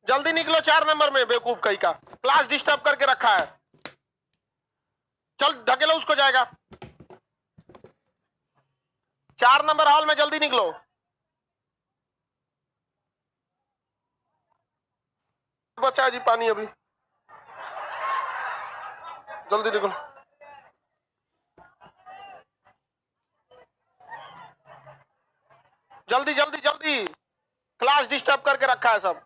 जल्दी निकलो 4 नंबर में, बेवकूफ कहीं का, क्लास डिस्टर्ब करके रखा है। चल धकेलो उसको, जाएगा 4 नंबर हॉल में, जल्दी निकलो। बचा जी पानी अभी, जल्दी निकलो। जल्दी जल्दी जल्दी, क्लास डिस्टर्ब करके रखा है सब।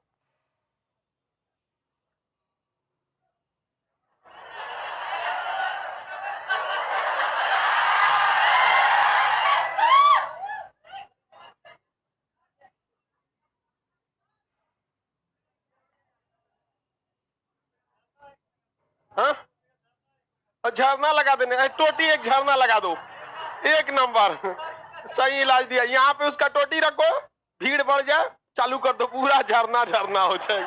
हाँ, झरना लगा देने, टोटी एक झरना लगा दो, 1 नंबर सही इलाज दिया। यहाँ पे उसका टोटी रखो, भीड़ बढ़ जाए, चालू कर दो, पूरा झरना झरना हो जाए।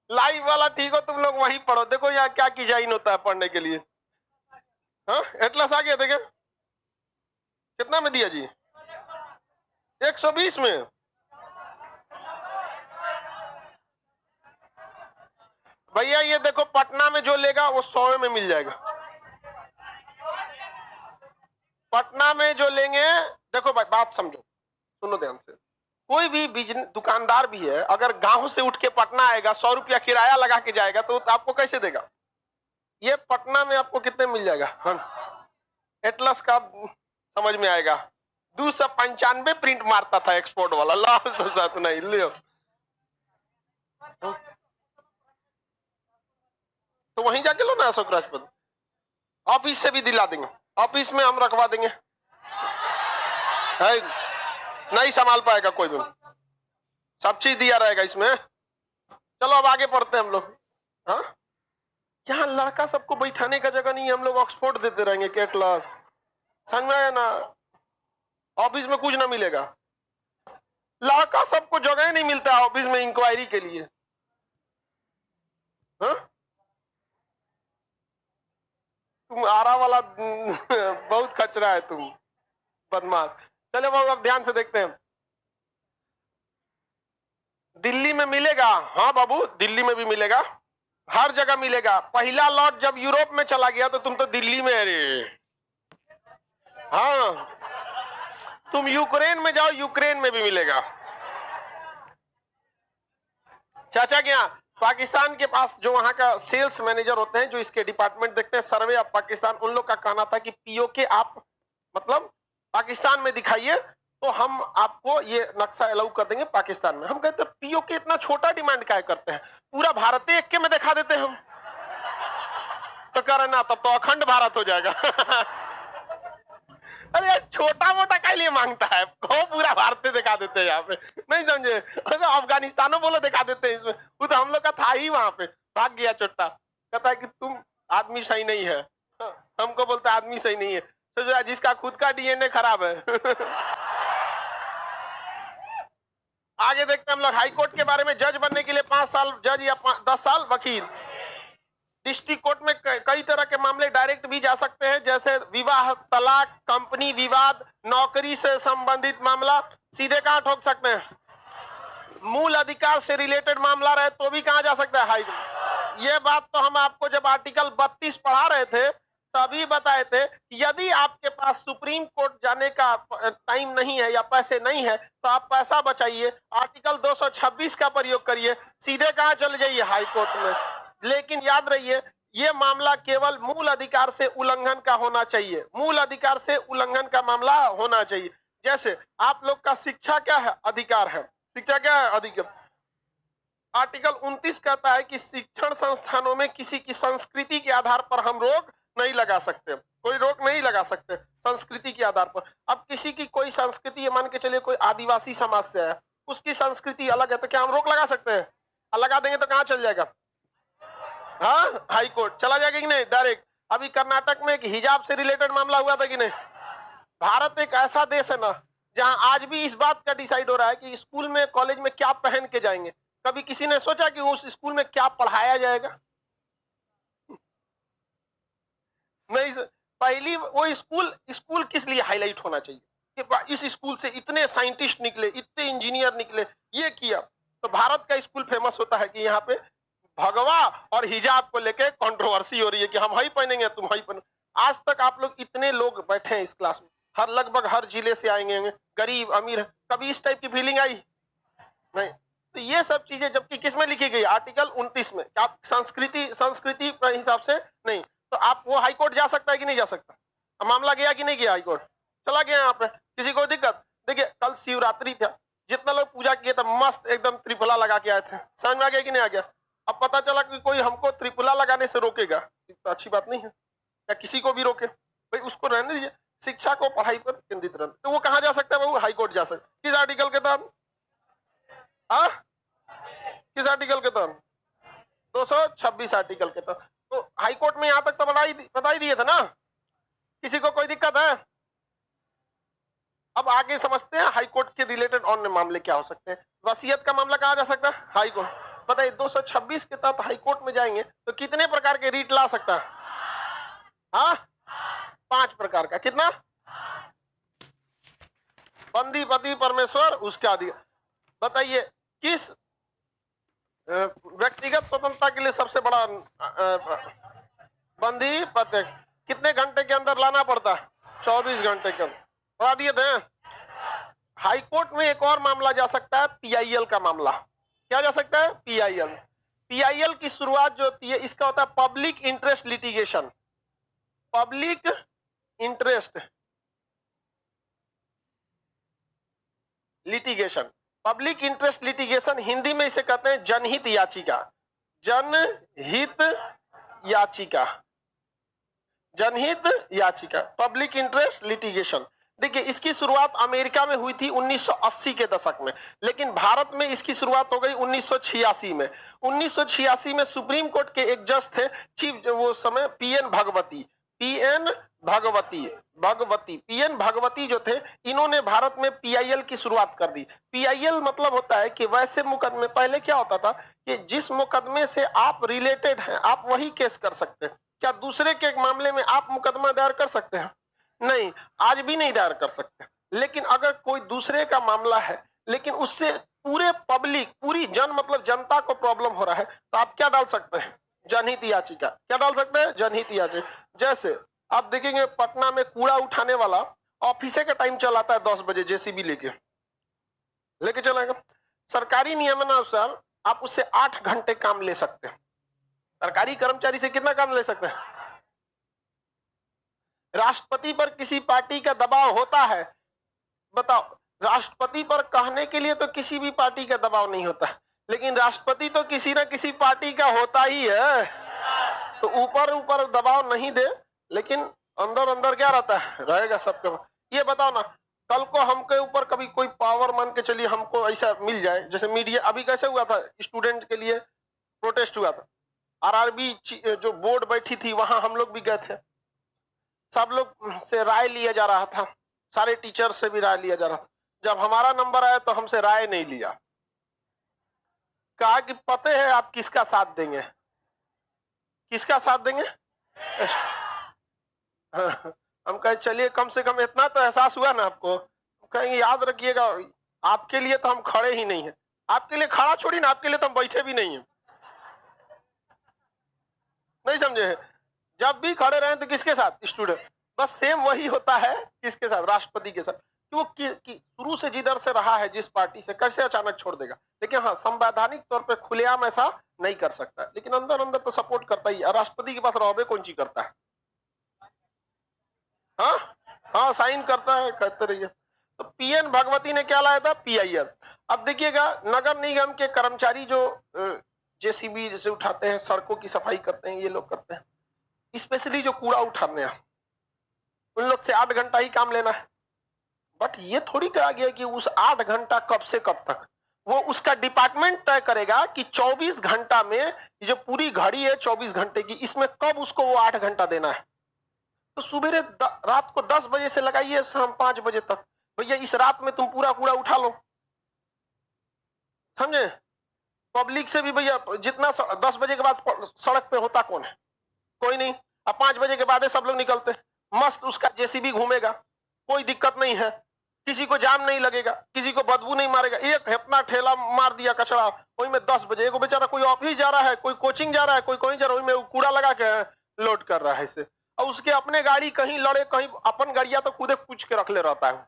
लाइव वाला ठीक हो, तुम लोग वहीं पढ़ो। देखो यहाँ क्या डिजाइन होता है पढ़ने के लिए। हाँ, एटलस आ गया, देखे कितना में दिया जी? 120 में। भैया ये देखो, पटना में जो लेगा वो 100 में मिल जाएगा। पटना में जो लेंगे, देखो भाई बात समझो, सुनो ध्यान से। कोई भी बिजनेस दुकानदार भी है, अगर गांव से उठ के पटना आएगा, 100 रुपया किराया लगा के जाएगा, तो आपको कैसे देगा? ये पटना में आपको कितने मिल जाएगा? हाँ, एटलस का समझ में आएगा। 295 प्रिंट मारता था एक्सपोर्ट वाला, लाभ सोचा तो नहीं लियो। तो वहीं जाके लो ना अशोक राजपथ, ऑफिस से भी दिला देंगे, ऑफिस में हम रखवा देंगे। है, नहीं संभाल पाएगा कोई भी, सब चीज दिया रहेगा इसमें। चलो अब आगे पढ़ते हैं हम लोग। हाँ, यहाँ लड़का सबको बैठाने का जगह नहीं है, हम लोग ऑक्सफोर्ड देते रहेंगे के क्लास, समझ में आया ना? ऑफिस में कुछ ना मिलेगा, लड़का सबको जगह नहीं मिलता है ऑफिस में इंक्वायरी के लिए। हाँ? तुम आरा वाला बहुत खचरा है तुम, बदमाश। चलो बाबू अब ध्यान से देखते हैं। दिल्ली में मिलेगा? हाँ बाबू, दिल्ली में भी मिलेगा, हर जगह मिलेगा। पहला लॉट जब यूरोप में चला गया तो तुम तो दिल्ली में है रे। हाँ, तुम यूक्रेन में जाओ, यूक्रेन में भी मिलेगा। चाचा क्या, पाकिस्तान के पास जो वहां का सेल्स मैनेजर होते हैं, जो इसके डिपार्टमेंट देखते हैं, सर्वे ऑफ पाकिस्तान, उन लोग का कहना था कि पीओके आप मतलब पाकिस्तान में दिखाइए तो हम आपको ये नक्शा अलाउ कर देंगे पाकिस्तान में। हम कहते हैं पीओके इतना छोटा डिमांड क्या करते हैं, पूरा भारत एक के में दिखा देते हैं हम। तो कह रहे ना, तब तो अखंड भारत हो जाएगा। अरे छोटा मोटा क्या लिए मांगता है, वो पूरा भारत दिखा देते हैं यहाँ पे, नहीं समझे? अगर अफगानिस्तानों बोलो दिखा देते हैं इसमें, वो तो हम लोग का था ही वहां पे, भाग गया चोट्टा, कहता है कि तुम आदमी सही नहीं है। हाँ, हमको बोलता है आदमी सही नहीं है, तो जिसका खुद का डीएनए खराब है। आगे देखते हैं हम लोग हाई कोर्ट के बारे में। जज बनने के लिए 5 साल जज या 10 साल वकील। डिस्ट्रिक्ट कोर्ट में कई तरह के मामले डायरेक्ट भी जा सकते हैं, जैसे विवाह, तलाक, कंपनी विवाद, नौकरी से संबंधित मामला सीधे कहां ठोक सकते हैं? मूल अधिकार से रिलेटेड मामला रहे तो भी कहां जा सकता है? High court. ये बात तो हम आपको जब आर्टिकल 32 पढ़ा रहे थे तभी बताए थे, यदि आपके पास सुप्रीम कोर्ट जाने का टाइम नहीं है या पैसे नहीं है तो आप पैसा बचाइए, आर्टिकल 226 का प्रयोग करिए, सीधे कहां चले जाइए? हाई कोर्ट में। लेकिन याद रहिए, ये मामला केवल मूल अधिकार से उल्लंघन का होना चाहिए, मूल अधिकार से उल्लंघन का मामला होना चाहिए। जैसे आप लोग का शिक्षा क्या है? अधिकार है। शिक्षा क्या है? अधिकार। आर्टिकल 29 कहता है कि शिक्षण संस्थानों में किसी की संस्कृति के आधार पर हम रोक नहीं लगा सकते, कोई रोक नहीं लगा सकते संस्कृति के आधार पर। अब किसी की कोई संस्कृति, मान के चलिए कोई आदिवासी समाज से है, उसकी संस्कृति अलग है, तो क्या हम रोक लगा सकते हैं? लगा देंगे तो कहां चल जाएगा? हाँ, हाई कोर्ट चला जाएगा कि नहीं? डायरेक्ट। अभी कर्नाटक में एक हिजाब से रिलेटेड मामला हुआ था कि नहीं? भारत एक ऐसा देश है ना जहां आज भी इस बात का डिसाइड हो रहा है कि स्कूल में, कॉलेज में क्या पहन के जाएंगे। कभी किसी ने सोचा कि उस स्कूल में क्या पढ़ाया जाएगा? नहीं। पहली वो स्कूल, स्कूल किस लिए हाईलाइट होना चाहिए कि इस स्कूल से इतने साइंटिस्ट निकले, इतने इंजीनियर निकले, ये किया। तो भारत का स्कूल फेमस होता है कि यहाँ पे भगवा और हिजाब को लेके कंट्रोवर्सी हो रही है कि हम ही पहनेंगे तुम ही पहनो। आज तक आप लोग इतने लोग बैठे हैं इस क्लास में, हर लगभग हर जिले से आएंगे, गरीब अमीर, कभी इस टाइप की फीलिंग आई नहीं। तो ये सब चीजें जबकि किस में लिखी गई, आर्टिकल 29 में, आप संस्कृति के हिसाब से नहीं, तो आप वो हाई कोर्ट जा सकता है कि नहीं जा सकता? अब मामला गया कि नहीं गया हाई कोर्ट? चला गया यहाँ पे, किसी को दिक्कत? देखिए कल शिवरात्रि था, जितना लोग पूजा किए थे मस्त एकदम त्रिपुला लगा के आए थे, समझ में आ गया कि नहीं आ गया? अब पता चला कि कोई हमको त्रिपुला लगाने से रोकेगा, तो अच्छी बात नहीं है, या किसी को भी रोके, भाई उसको रहने दीजिए, शिक्षा को पढ़ाई पर केंद्रित रहना। तो वो कहाँ जा सकता है? वो हाई कोर्ट जा सकता है। किस आर्टिकल के तहत? किस आर्टिकल के तहत? 226 आर्टिकल के तहत। तो हाई कोर्ट में यहाँ तक तो बता ही दिए थे ना, किसी को कोई दिक्कत है? अब आगे समझते हैं हाई कोर्ट के रिलेटेड अन्य मामले क्या हो सकते हैं। वसीयत का मामला कहा जा सकता है? High court. बताइए 226 के तहत हाई कोर्ट में जाएंगे तो कितने प्रकार के रीट ला सकता है? हाँ, 5 प्रकार का। कितना? बंदी, पति, परमेश्वर, उसके आदि। बताइए किस व्यक्तिगत स्वतंत्रता के लिए सबसे बड़ा बंदी पति कितने घंटे के अंदर लाना पड़ता है? 24 घंटे के अंदर। बता दिए थे। हाई कोर्ट में एक और मामला जा सकता है, पीआईएल का मामला। क्या जा सकता है? पीआईएल। पीआईएल की शुरुआत जो होती है इसका होता है public interest litigation. Public interest litigation, public interest litigation, Hindi में इसे कहते हैं जनहित याचिका। जनहित याचिका, जनहित याचिका, पब्लिक इंटरेस्ट लिटिगेशन। देखिए इसकी शुरुआत अमेरिका में हुई थी 1980 के दशक में, लेकिन भारत में इसकी शुरुआत हो गई 1986 में। 1986 में सुप्रीम कोर्ट के एक जज थे, चीफ, वो समय पीएन भगवती जो थे, इन्होंने भारत में पीआईएल की शुरुआत कर दी। पीआईएल मतलब होता है कि वैसे मुकदमे, पहले क्या होता था कि जिस मुकदमे से आप रिलेटेड हैं आप वही केस कर सकते हैं। क्या दूसरे के मामले में आप मुकदमा दायर कर सकते हैं? नहीं, आज भी नहीं दायर कर सकते। लेकिन अगर कोई दूसरे का मामला है लेकिन उससे पूरे पब्लिक, पूरी जन मतलब जनता को प्रॉब्लम हो रहा है, तो आप क्या डाल सकते हैं? जनहित याचिका। क्या डाल सकते हैं? जनहित याचिका। जैसे आप देखेंगे पटना में कूड़ा उठाने वाला ऑफिसे का टाइम चलाता है 10 बजे, जेसीबी लेके चलेगा। सरकारी नियमानुसार आप उससे 8 घंटे काम ले सकते हैं। सरकारी कर्मचारी से कितना काम ले सकते हैं? राष्ट्रपति पर किसी पार्टी का दबाव होता है, बताओ, राष्ट्रपति पर कहने के लिए तो किसी भी पार्टी का दबाव नहीं होता, लेकिन राष्ट्रपति तो किसी ना किसी पार्टी का होता ही है। तो ऊपर ऊपर दबाव नहीं दे, लेकिन अंदर अंदर क्या रहता है? रहेगा सबके। ये बताओ ना, कल को हमके ऊपर कभी कोई पावर मान के चलिए हमको ऐसा मिल जाए, जैसे मीडिया अभी कैसे हुआ था, स्टूडेंट के लिए प्रोटेस्ट हुआ था, आरआरबी जो बोर्ड बैठी थी वहां हम लोग भी गए थे, सब लोग से राय लिया जा रहा था, सारे टीचर से भी राय लिया जा रहा था। जब हमारा नंबर आया तो हमसे राय नहीं लिया, कहा कि पता है आप किसका साथ देंगे, किसका साथ देंगे। हम कहे चलिए कम से कम इतना तो एहसास हुआ ना आपको। कहेंगे याद रखिएगा आपके लिए तो हम खड़े ही नहीं है, आपके लिए खड़ा छोड़ी ना, आपके लिए तो हम बैठे भी नहीं है। नहीं समझे? जब भी खड़े रहे तो किसके साथ? स्टूडेंट। बस सेम वही होता है किसके साथ? राष्ट्रपति के साथ। कि वो शुरू से जिधर से रहा है जिस पार्टी से, कैसे अचानक छोड़ देगा? लेकिन हाँ, संवैधानिक तौर पे खुलेआम ऐसा नहीं कर सकता, लेकिन अंदर अंदर तो सपोर्ट करता ही। राष्ट्रपति के पास रहोबे कौन चीज करता है? हाँ, साइन करता है, कहते रहिए। तो पीएन भगवती ने क्या लाया था? पीआईएल। अब देखिएगा, नगर निगम के कर्मचारी जो जेसीबी जैसे उठाते हैं, सड़कों की सफाई करते हैं, ये लोग करते हैं, स्पेशली जो कूड़ा उठाने हैं, उन लोग से 8 घंटा ही काम लेना है। बट ये थोड़ी कहा गया कि उस 8 घंटा कब से कब तक, वो उसका डिपार्टमेंट तय करेगा कि 24 घंटा में, जो पूरी घड़ी है 24 घंटे की, इसमें कब उसको वो 8 घंटा देना है। तो सुबह रात को 10 बजे से लगाइए शाम 5 बजे तक, भैया इस रात में तुम पूरा कूड़ा उठा लो। समझे? पब्लिक से भी भैया जितना 10 बजे के बाद सड़क पे होता कौन है? कोई नहीं। अब 5 बजे के बाद सब लोग निकलते, मस्त उसका जेसीबी घूमेगा, कोई दिक्कत नहीं है। किसी को जाम नहीं लगेगा, किसी को बदबू नहीं मारेगा। एक अपना ठेला मार दिया कचरा, वही में 10 बजे एगो बेचारा कोई ऑफिस जा रहा है, कोई कोचिंग जा रहा है, कोई कहीं जा रहा है, वही में कूड़ा लगा के लोड कर रहा है इसे, और उसके अपने गाड़ी कहीं लड़े, कहीं अपन गाड़िया तो खुदे पूछ के रख ले रहता है,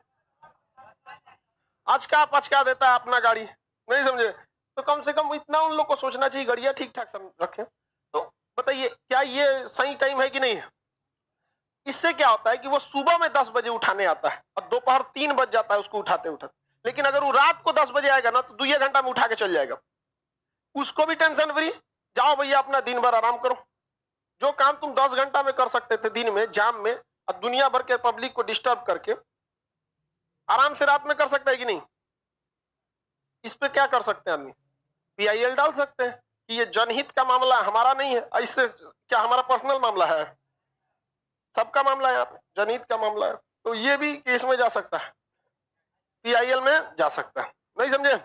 अचका पचका देता है अपना गाड़ी, नहीं समझे। तो कम से कम इतना उन लोग को सोचना चाहिए गाड़िया ठीक ठाक रखें। तो बताइए क्या ये सही टाइम है कि नहीं है? इससे क्या होता है कि वो सुबह में 10 बजे उठाने आता है और दोपहर 3 बज जाता है उसको उठाते उठाते, लेकिन अगर वो रात को 10 बजे आएगा ना तो 2 घंटा में उठा के चल जाएगा, उसको भी टेंशन फ्री। जाओ भैया अपना दिन भर आराम करो, जो काम तुम 10 घंटा में कर सकते थे दिन में जाम में और दुनिया भर के पब्लिक को डिस्टर्ब करके, आराम से रात में कर सकता है कि नहीं? इस पे क्या कर सकते हैं आदमी? PIL डाल सकते हैं कि ये जनहित का मामला हमारा नहीं है, इससे क्या हमारा पर्सनल मामला है? सबका मामला है, यहाँ पे जनहित का मामला है, तो ये भी केस में जा सकता है, PIL में जा सकता है, नहीं समझे?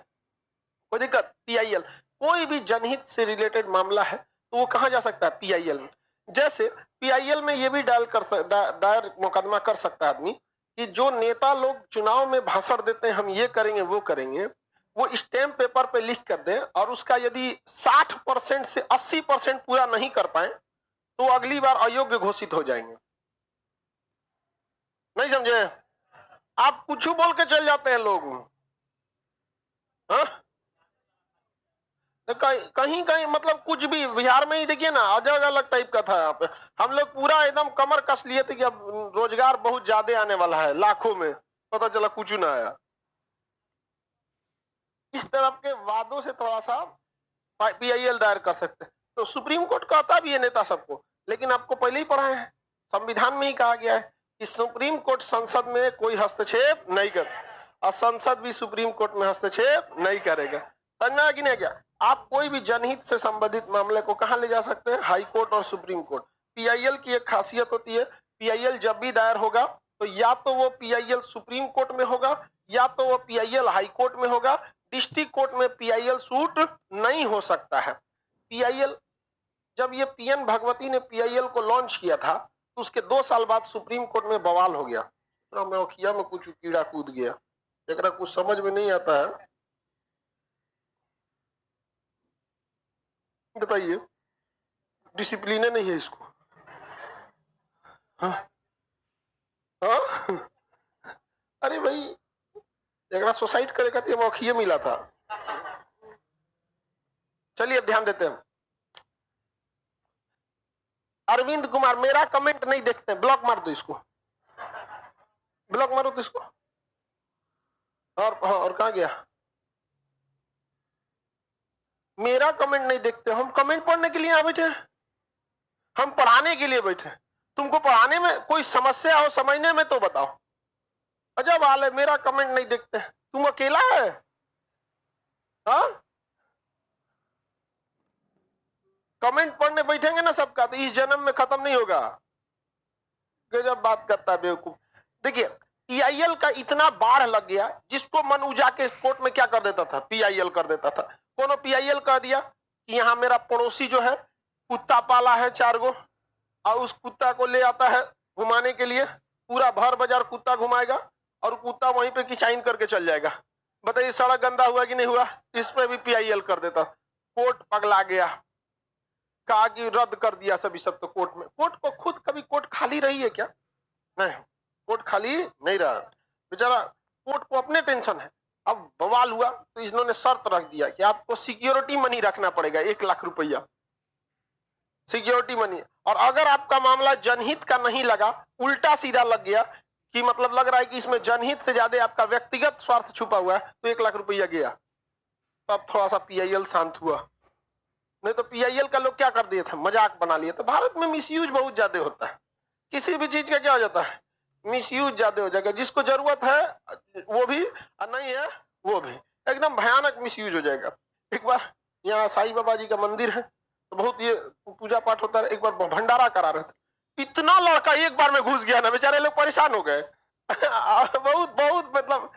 कोई दिक्कत? PIL कोई भी जनहित से रिलेटेड मामला है तो वो कहां जा सकता है? PIL में। जैसे PIL में ये भी दायर मुकदमा कर सकता है आदमी कि जो नेता लोग चुनाव में भाषण देते हैं हम ये करेंगे वो करेंगे, वो स्टैम्प पेपर पे लिख कर दें और उसका यदि 60% से 80% पूरा नहीं कर पाए तो अगली बार अयोग्य घोषित हो जाएंगे, नहीं समझे? आप कुछ बोल के चल जाते हैं लोग, हाँ? कहीं कहीं मतलब कुछ भी, बिहार में ही देखिए ना अलग अलग टाइप का था। यहाँ पे हम लोग पूरा एकदम कमर कस लिए थे कि अब रोजगार बहुत ज्यादा आने वाला है, लाखों में, पता चला कुछ ना आया। इस तरफ के वादों से थोड़ा सा PIL दायर कर सकते हैं। तो सुप्रीम कोर्ट कहता भी है नेता सबको, लेकिन आपको पहले ही पढ़ा है, संविधान में ही कहा गया है कि सुप्रीम कोर्ट संसद में कोई हस्तक्षेप नहीं कर, और संसद भी सुप्रीम कोर्ट में हस्तक्षेप नहीं करेगा। समझ में आया कि नहीं गया? आप कोई भी जनहित से संबंधित मामले को कहां ले जा सकते हैं? हाई कोर्ट और सुप्रीम कोर्ट। PIL की एक खासियत होती है, PIL जब भी दायर होगा तो या तो वो PIL सुप्रीम कोर्ट में होगा या तो वो PIL हाई कोर्ट में होगा। डिस्ट्रिक्ट कोर्ट में PIL सूट नहीं हो सकता है। PIL जब ये PN भगवती ने PIL को लॉन्च किया था तो उसके 2 साल बाद सुप्रीम कोर्ट में बवाल हो गया, तो मैं ओखिया में कुछ कीड़ा कूद गया, एकरा कुछ समझ में नहीं आता है। बताइए, डिसिप्लिन नहीं है इसको, हाँ? हाँ? अरे भाई एकरा सुसाइड करे खातिर मौखिए मिला था। चलिए ध्यान देते हैं। अरविंद कुमार मेरा कमेंट नहीं देखते, ब्लॉक मार दो इसको, ब्लॉक मारो तो इसको। और कहां गया? मेरा कमेंट नहीं देखते, हम कमेंट पढ़ने के लिए आ बैठे, हम पढ़ाने के लिए बैठे। तुमको पढ़ाने में कोई समस्या हो समझने में तो बताओ। अजब हाल है, मेरा कमेंट नहीं देखते, तुम अकेला है? हाँ? कमेंट पढ़ने बैठेंगे ना सबका तो इस जन्म में खत्म नहीं होगा। गजब बात करता है बेवकूफ। देखिए PIL का इतना बाढ़ लग गया, जिसको मन उजा के कोर्ट में क्या कर देता था? PIL कर देता था। कोनो PIL कह दिया कि यहाँ मेरा पड़ोसी जो है कुत्ता पाला है 4 गो, और उस कुत्ता को ले आता है घुमाने के लिए, पूरा भर बाजार कुत्ता घुमाएगा और कुत्ता वहीं पे किचाइन करके चल जाएगा। बताइए सड़क गंदा हुआ कि नहीं हुआ? इस पे भी PIL कर देता। कोर्ट पगला गया, कहा कि रद्द कर दिया सभी सब। तो कोर्ट में, कोर्ट को खुद कभी कोर्ट खाली रही है क्या? नहीं, कोर्ट खाली नहीं रहा बेचारा, कोर्ट को अपने टेंशन है। अब बवाल हुआ तो इन्होंने शर्त रख दिया कि आपको सिक्योरिटी मनी रखना पड़ेगा, 1 लाख रुपया सिक्योरिटी मनी। और अगर आपका मामला जनहित का नहीं लगा, उल्टा सीधा लग गया कि मतलब लग रहा है कि इसमें जनहित से ज्यादा आपका व्यक्तिगत स्वार्थ छुपा हुआ है, तो 1 लाख रुपया गया। तब थोड़ा सा PIL शांत हुआ, नहीं तो PIL का लोग क्या कर दिए थे, मजाक बना लिए। तो भारत में मिसयूज बहुत ज्यादा होता है, किसी भी चीज का क्या हो जाता है, मिसयूज ज्यादा हो जाएगा। जिसको जरूरत है वो भी, और नहीं है वो भी, एकदम भयानक मिसयूज हो जाएगा। एक बार यहाँ साईं बाबा जी का मंदिर है, तो बहुत ये पूजा पाठ होता है। एक बार भंडारा करा रहे थे, इतना लड़का एक बार में घुस गया ना, बेचारे लोग परेशान हो गए। बहुत बहुत मतलब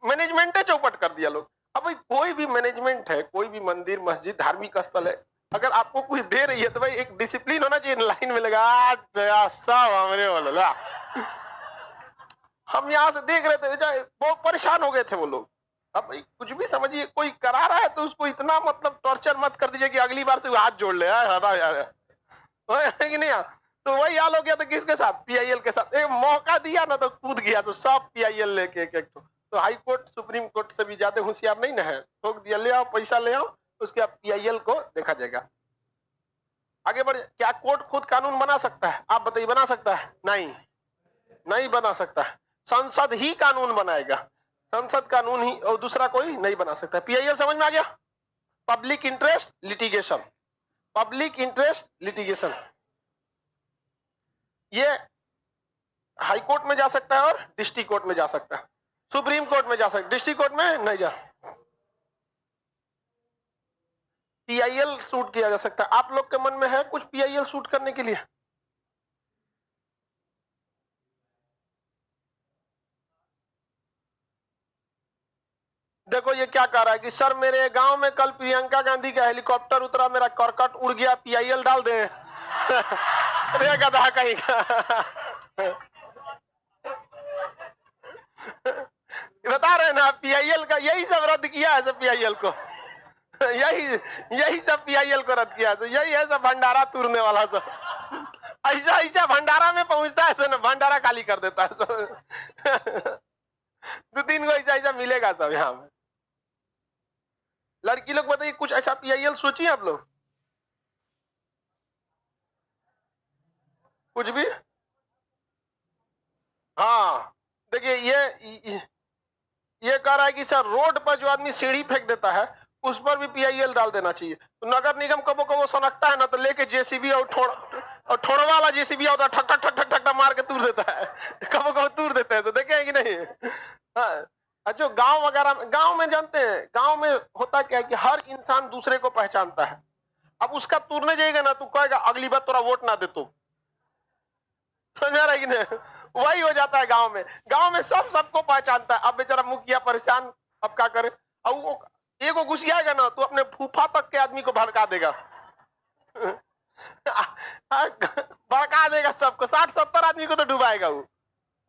मैनेजमेंट चौपट कर दिया लोग। अब भाई कोई भी मैनेजमेंट है, कोई भी मंदिर मस्जिद धार्मिक स्थल है, अगर आपको कुछ दे रही है तो भाई एक डिसिप्लिन होना चाहिए, लाइन में लगा सब हमरे वाला। हम यहाँ से देख रहे थे, बहुत परेशान हो गए थे वो लोग। अब भाई कुछ भी समझिए, कोई करा रहा है तो उसको इतना मतलब टॉर्चर मत कर दीजिए कि अगली बार से वो हाथ जोड़ ले यार, है कि नहीं यार? तो वही हाल हो गया था किसके साथ, पीआईएल के साथ। एक मौका दिया ना तो कूद गया, तो सब पीआईएल लेके एक एक। तो हाई कोर्ट सुप्रीम कोर्ट से भी ज्यादा होशियार नहीं ना है, ठोक दिया, ले आओ पैसा ले आओ, उसके बाद पीआईएल को देखा जाएगा। आगे बढ़े। क्या कोर्ट खुद कानून बना सकता है? आप बताइए, बना सकता है? नहीं, नहीं बना सकता है। संसद ही कानून बनाएगा, संसद कानून ही, और दूसरा कोई नहीं बना सकता। पीआईएल समझ में आ गया? Public interest litigation, public interest litigation. ये हाई कोर्ट में जा सकता है और डिस्ट्रिक्ट कोर्ट में जा सकता है, सुप्रीम कोर्ट में जा सकता है, डिस्ट्रिक्ट कोर्ट में नहीं जा। पीआईएल सूट किया जा सकता है। आप लोग के मन में है कुछ पीआईएल सूट करने के लिए? देखो ये क्या कह रहा है कि सर मेरे गांव में कल प्रियंका गांधी का हेलीकॉप्टर उतरा, मेरा करकट उड़ गया, पीआईएल डाल दे। अरे गधा कहीं का। बता रहे ना, पीआईएल का यही सब रद्द किया है सब पीआईएल को। यही सब पीआईएल को रद्द किया है, यही है सब भंडारा तूरने वाला सब। ऐसा ऐसा भंडारा में पहुंचता है सब, भंडारा खाली कर देता है सब। 2-3 को ऐसा ऐसा मिलेगा सब यहाँ में। लड़की लोग बताइए, कुछ ऐसा पीआईएल सोचिए आप लोग, कुछ भी। हाँ देखिए, ये कह रहा है कि सर रोड पर जो आदमी सीढ़ी फेंक देता है उस पर भी पीआईएल डाल देना चाहिए। तो नगर निगम कबो कबो सनकता है ना, तो लेके जेसीबी और ठोड़ वाला जेसीबी होता है, ठक ठक ठक ठक ठक मार के तूर देता है। कबो कबो तूर देते हैं, तो देखे हैं कि नहीं? हाँ, जो गांव वगैरह, गांव में जानते हैं, गांव में होता क्या है कि हर इंसान दूसरे को पहचानता है। अब उसका तूरने जाएगा ना, तू कहेगा अगली बार तोरा वोट ना दे, तो समझ रहा है कि नहीं? वही हो जाता है गांव में। गांव में सब सबको पहचानता है। अब बेचारा मुखिया परेशान, अब क्या करे? अब वो एगो घुसियाएगा ना तो अपने फूफा तक के आदमी को भड़का देगा। भड़का देगा सबको, 60-70 आदमी को तो डुबाएगा वो,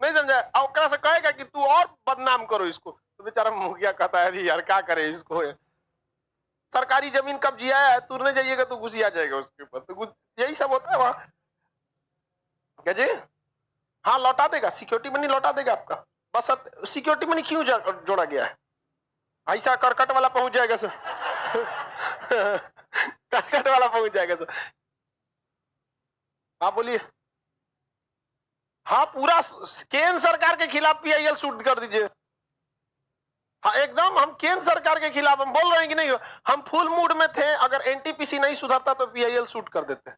नहीं समझा? और से कहेगा कि तू और बदनाम करो इसको, तो बेचारा मुखिया कहता है यार क्या करे इसको। सरकारी जमीन कब्जिया है, तुरने जाइएगा तो घुसिया जाएगा उसके ऊपर, तो यही सब होता है वहां। क्या जी? हाँ लौटा देगा, सिक्योरिटी मनी लौटा देगा आपका। बस सिक्योरिटी मनी क्यों जोड़ा गया है? ऐसा करकट वाला पहुंच जाएगा सर। करकट वाला पहुंच जाएगा सर। हाँ बोलिए। हाँ पूरा केंद्र सरकार के खिलाफ पीआईएल शूट कर दीजिए। हाँ एकदम, हम केंद्र सरकार के खिलाफ हम बोल रहे हैं कि नहीं, हम फुल मूड में थे। अगर एनटीपीसी नहीं सुधरता तो पीआईएल शूट कर देते,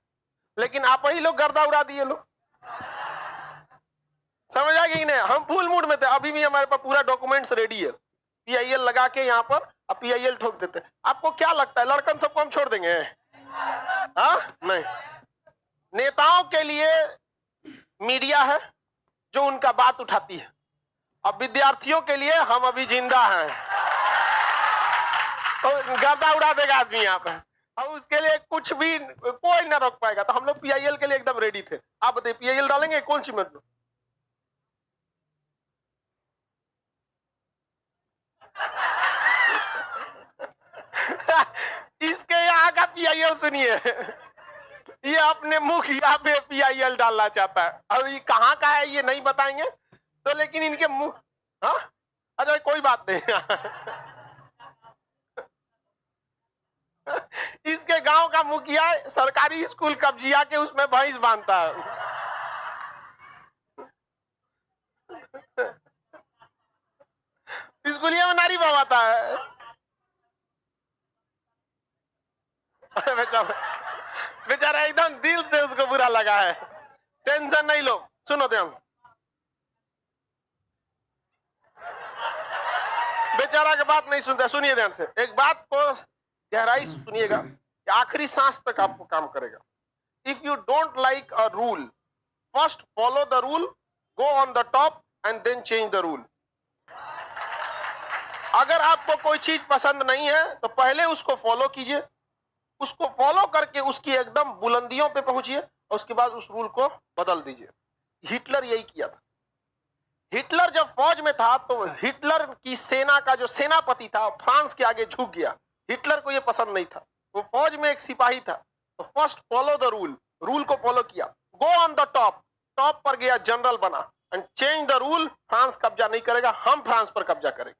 लेकिन आप ही लोग गर्दा उड़ा दिए लोग। समझ आ गई नहीं? हम फुल मूड में थे, अभी भी हमारे पास पूरा डॉक्यूमेंट्स रेडी है, पीआईएल लगा के यहाँ पर पीआईएल ठोक देते। आपको क्या लगता है लड़कन सबको हम छोड़ देंगे? हाँ नहीं, नेताओं के लिए मीडिया है जो उनका बात उठाती है। अब विद्यार्थियों के लिए हम अभी जिंदा हैं, तो गर्दा उड़ा देगा आदमी यहाँ पे, और उसके लिए कुछ भी कोई ना रोक पाएगा। तो हम लोग पीआईएल के लिए एकदम रेडी थे। आप बताइए पीआईएल डालेंगे कौन सी मतलब? इसके यहाँ का पीआईएल सुनिए, ये अपने मुखिया पे पीआईएल डालना चाहता है। अब ये कहाँ का है ये नहीं बताएंगे तो, लेकिन इनके मुंह। हाँ अच्छा कोई बात नहीं। इसके गांव का मुखिया सरकारी स्कूल कब्जिया के उसमें भैंस बांधता है। स्कूलिया में नारी बवाता है। बेचारा एकदम दिल से उसको बुरा लगा है। टेंशन नहीं लो, सुनो ध्यान। बेचारा की बात नहीं सुनता, सुनिए ध्यान से, एक बात को गहराई से सुनिएगा, आखिरी सांस तक आपको काम करेगा। If you don't like a rule, first follow the rule, go on the top and then change the rule. अगर आपको कोई चीज पसंद नहीं है तो पहले उसको फॉलो कीजिए, उसको फॉलो करके उसकी एकदम बुलंदियों पे पहुंचिए, और उसके बाद उस रूल को बदल दीजिए। हिटलर यही किया था। हिटलर जब फौज में था तो हिटलर की सेना का जो सेनापति था फ्रांस के आगे झुक गया। हिटलर को यह पसंद नहीं था। वो फौज में एक सिपाही था, तो first follow the rule, rule को फॉलो किया। गो ऑन द टॉप, टॉप पर गया, जनरल बना and change the rule. France कब्जा नहीं करेगा, हम फ्रांस पर कब्जा करेंगे।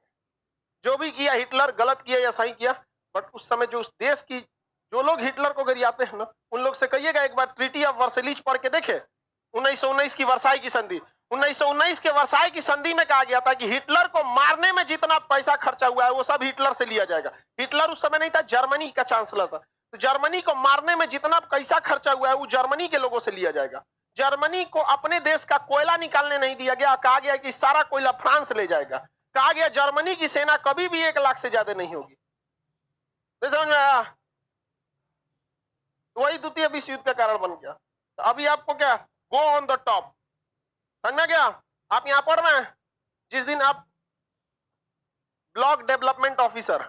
जो भी किया हिटलर, गलत किया या सही किया, बट उस समय जो उस देश की जो लोग हिटलर को गरियाते हैं ना, उन लोग से कहिएगा एक बार ट्रीटी ऑफ वर्सेलिज पढ़ के देखे, 1919 की वर्साई की संधि। 1919 के वर्साई की संधि में कहा गया था कि हिटलर को मारने में जितना पैसा खर्चा हुआ है वो सब हिटलर से लिया जाएगा। हिटलर उस समय नहीं था, जर्मनी का चांसलर था, तो जर्मनी को मारने में जितना पैसा खर्चा हुआ है वो जर्मनी के लोगों से लिया जाएगा। जर्मनी को अपने देश का कोयला निकालने नहीं दिया गया, कहा गया कि सारा कोयला फ्रांस ले जाएगा। कहा गया जर्मनी की सेना कभी भी 1 लाख से ज्यादा नहीं होगी। समझ में आया? वही द्वितीय विश्व युद्ध का कारण बन गया। तो अभी आपको क्या, गो ऑन द टॉप, समझ में गया? आप यहां पढ़ रहे हैं, जिस दिन आप ब्लॉक डेवलपमेंट ऑफिसर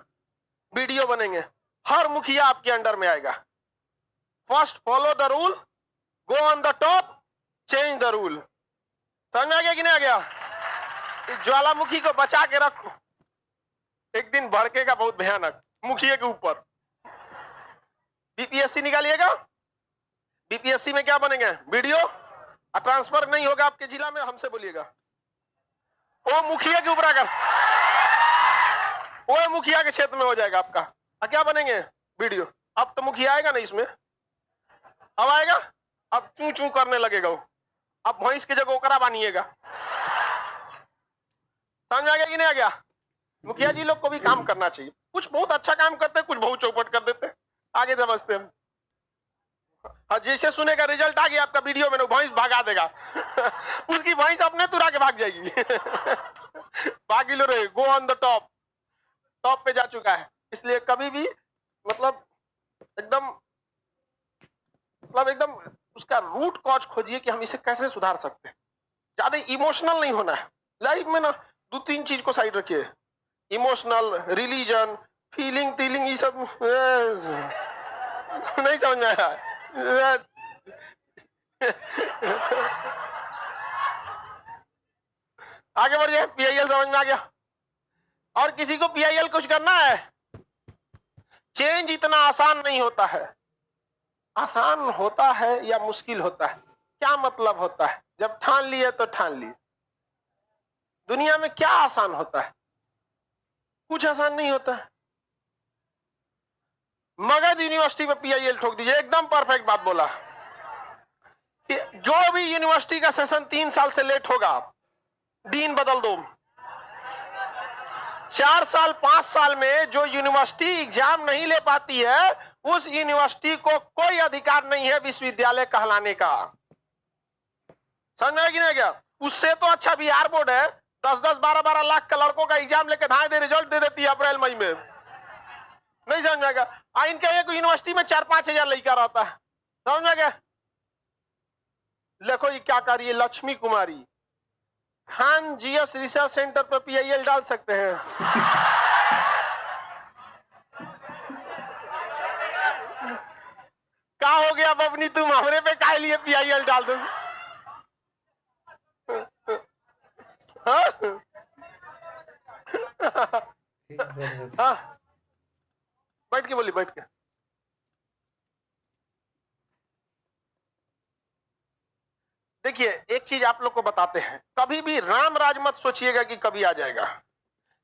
बीडीओ बनेंगे, हर मुखिया आपके अंडर में आएगा। First follow the rule, go on the top, change the rule. समझ में आ गया कि नहीं आ गया? ज्वालामुखी को बचा के रखो, एक दिन भड़केगा बहुत भयानक मुखिया के ऊपर। बीपीएससी निकालिएगा, बीपीएससी में क्या बनेंगे, वीडियो। ट्रांसफर नहीं होगा आपके जिला में, हमसे बोलिएगा। वो मुखिया के ऊपर आकर वो मुखिया के क्षेत्र में हो जाएगा आपका। क्या बनेंगे, वीडियो। अब तो मुखिया आएगा नहीं इसमें, अब आएगा, अब चू चू करने लगेगा वो। अब भैंस की जगह ओकरा बनिएगा। समझ आ गया कि नहीं आ गया? मुखिया जी लोग को भी काम करना चाहिए। कुछ बहुत अच्छा काम करते, कुछ बहुत चौपट कर देते, आगे समझते हैं। जैसे सुनेगा रिजल्ट आ गया आपका वीडियो में, भैंस भागा देगा उसकी भैंस अपने तुरा के भाग जाएगी भागी लो रे, गो ऑन द टॉप, टॉप पे जा चुका है। इसलिए कभी भी मतलब एकदम उसका रूट कॉज खोजिए कि हम इसे कैसे सुधार सकते हैं। ज्यादा इमोशनल नहीं होना है लाइफ में ना। 2-3 चीज को साइड रखिए, इमोशनल, रिलीजन, फीलिंग तीलिंग, ये सब नहीं समझ में आया। आगे बढ़िए, पीआईएल समझ में आ गया। और किसी को पीआईएल कुछ करना है? चेंज इतना आसान नहीं होता है। आसान होता है या मुश्किल होता है? क्या मतलब होता है? जब ठान लिए तो ठान लिए। दुनिया में क्या आसान होता है? कुछ आसान नहीं होता है। मगध यूनिवर्सिटी में पीआईएल ठोक दीजिए, एकदम परफेक्ट बात बोला। जो भी यूनिवर्सिटी का सेशन 3 साल से लेट होगा, डीन बदल दो। 4 साल 5 साल में जो यूनिवर्सिटी एग्जाम नहीं ले पाती है, उस यूनिवर्सिटी को कोई अधिकार नहीं है विश्वविद्यालय कहलाने का। समझ में कि नहीं गया? उससे तो अच्छा बिहार बोर्ड है, 10-10, 12-12 लाख का लड़कों का एग्जाम लेके धाए दे रिजल्ट दे देती है अप्रैल मई में। नहीं समझ में आएगा? इनके एक यूनिवर्सिटी में 4-5 हजार लड़का रहता है। समझ में गया? देखो ये क्या कर रही है लक्ष्मी कुमारी। खान जीएस रिसर्च सेंटर पर पीआईएल डाल सकते हैं। क्या हो गया बबनी, तुम हमारे पे काहे लिए पीआईएल डाल दो? हाँ बैठ के बोली, बैठ के। देखिए एक चीज आप लोग को बताते हैं, कभी भी राम राज मत सोचिएगा कि कभी आ जाएगा।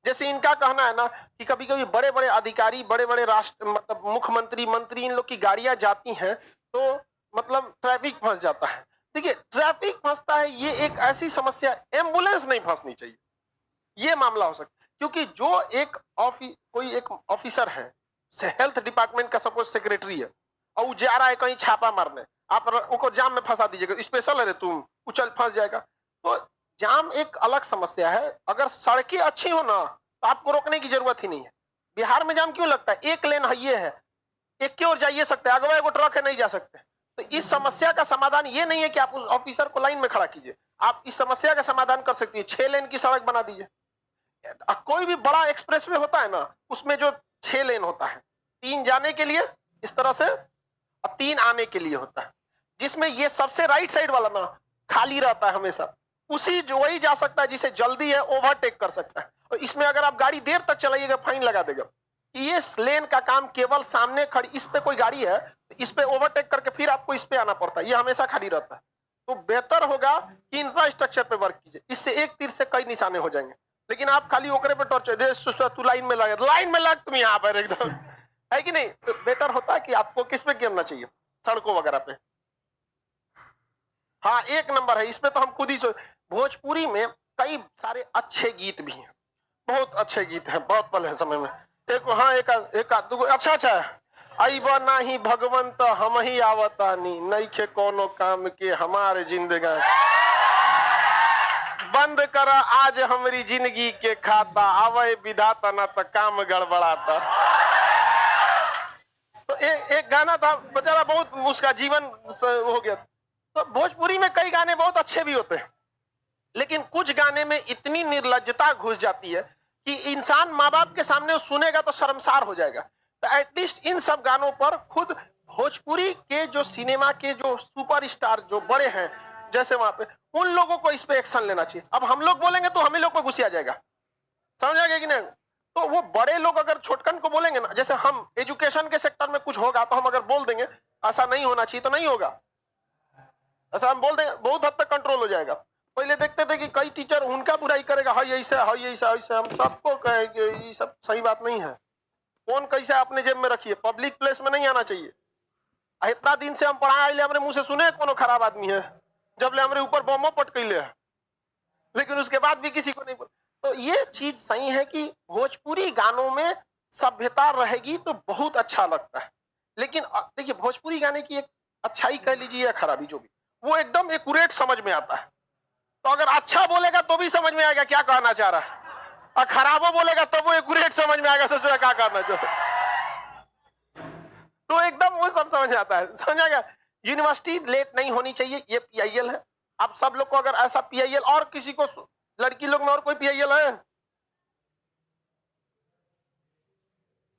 जैसे इनका कहना है ना कि कभी कभी बड़े बड़े अधिकारी, बड़े बड़े राष्ट्र मतलब मुख्यमंत्री, मंत्री, इन लोग की गाड़ियां जाती हैं तो मतलब ट्रैफिक फंस जाता है। देखिए ट्रैफिक फंसता है, ये एक ऐसी समस्या, एम्बुलेंस नहीं फंसनी चाहिए, ये मामला हो सकता है। क्योंकि जो एक कोई एक ऑफिसर है, हेल्थ डिपार्टमेंट का सपोज सेक्रेटरी है, और वो जा रहा है कहीं छापा मारने, आप उनको जाम में फंसा दीजिएगा, स्पेशल है तुम, उछल फंस जाएगा। तो जाम एक अलग समस्या है। अगर सड़कें अच्छी हो ना तो आपको रोकने की जरूरत ही नहीं है। बिहार में जाम क्यों लगता है? एक लेन हाईवे है, एक की ओर जाइए सकते हैं, अगवा एगो ट्रक है, नहीं जा सकते। तो इस समस्या का समाधान ये नहीं है कि आप उस ऑफिसर को लाइन में खड़ा कीजिए, आप इस समस्या का समाधान कर सकती है, 6 लेन की सड़क बना दीजिए। कोई भी बड़ा एक्सप्रेसवे होता है ना, उसमें जो 6 लेन होता है, 3 जाने के लिए इस तरह से और 3 आने के लिए होता है, जिसमें ये सबसे राइट साइड वाला ना खाली रहता है हमेशा। उसी जो वही जा सकता है जिसे जल्दी है, ओवरटेक कर सकता है। और इसमें अगर आप गाड़ी देर तक चलाइएगा फाइन लगा देगा। ये लेन का काम केवल सामने खड़ी, इस पे कोई गाड़ी है तो इस पे ओवरटेक करके फिर आपको इस पे आना पड़ता है, ये हमेशा खड़ी रहता है। तो बेहतर होगा कि इंफ्रास्ट्रक्चर पे वर्क कीजिए, इससे एक तीर से कई निशाने हो जाएंगे। लेकिन आप खाली ओकरे पे टॉर्चर, तू लाइन में लग, लाइन में लग, तुम यहाँ पर एकदम, है कि नहीं? तो बेटर होता है कि आपको किस पे गिरना चाहिए, सड़कों वगैरह पे। हाँ, एक नंबर है, इसमें तो हम खुद ही भोजपुरी में कई सारे अच्छे गीत भी हैं, बहुत अच्छे गीत हैं, बहुत पहले समय में। एक हाँ, एक अच्छा अच्छा अइबा नाही भगवंत हम ही आवतानी, नइखे कोनो काम के हमारे जिंदगानी, बंद कर आज हमारी जिंदगी के खाता, आवे विधाता ना तो काम गड़बड़ाता। तो एक गाना था बेचारा, बहुत उसका जीवन हो गया। तो भोजपुरी में कई गाने बहुत अच्छे भी होते हैं, लेकिन कुछ गाने में इतनी निर्लज्जता घुस जाती है कि इंसान माँ बाप के सामने सुनेगा तो शर्मसार हो जाएगा। तो एटलीस्ट इन सब गानों पर खुद भोजपुरी के जो सिनेमा के जो सुपरस्टार जो बड़े हैं, जैसे वहां पे, उन लोगों को इस पे एक्शन लेना चाहिए। अब हम लोग बोलेंगे तो हमें लोग को गुस्सा आ जाएगा, समझ आ गया कि नहीं? तो वो बड़े लोग अगर छोटकन को बोलेंगे ना, जैसे हम एजुकेशन के सेक्टर में कुछ होगा तो हम अगर बोल देंगे ऐसा नहीं होना चाहिए तो नहीं होगा, ऐसा हम बोल देंगे, बहुत हद तक कंट्रोल हो जाएगा। पहले देखते थे कि कई टीचर उनका बुराई करेगा, हाय ऐसा हाय ऐसा ऐसा, हम सबको कहेंगे ये सब सही बात नहीं है। फोन कैसे अपने जेब में रखिए, पब्लिक प्लेस में नहीं आना चाहिए। इतना दिन से हम पढ़ा आए, हमरे मुंह से सुने कोनो खराब आदमी है, जब ले हमरे ऊपर बमो पटकैले है, लेकिन उसके बाद भी किसी को नहीं बोल। तो ये चीज सही है कि भोजपुरी गानों में सभ्यता रहेगी तो बहुत अच्छा लगता है। लेकिन देखिए, भोजपुरी गाने की एक अच्छाई कह लीजिए या खराबी, जो भी, वो एकदम एक्यूरेट समझ में आता है। तो अगर अच्छा बोलेगा तो भी समझ में आएगा क्या कहना चाह रहा है, और खराबो बोलेगा तो वो एक्यूरेट समझ में आएगा, सोचो क्या कहना चाह रहा है। तो एकदम वो सब समझ आता है, समझ आ गया? यूनिवर्सिटी लेट नहीं होनी चाहिए, ये पीआईएल है। आप सब लोग को अगर ऐसा पीआईएल, और किसी को, लड़की लोग में और कोई पीआईएल है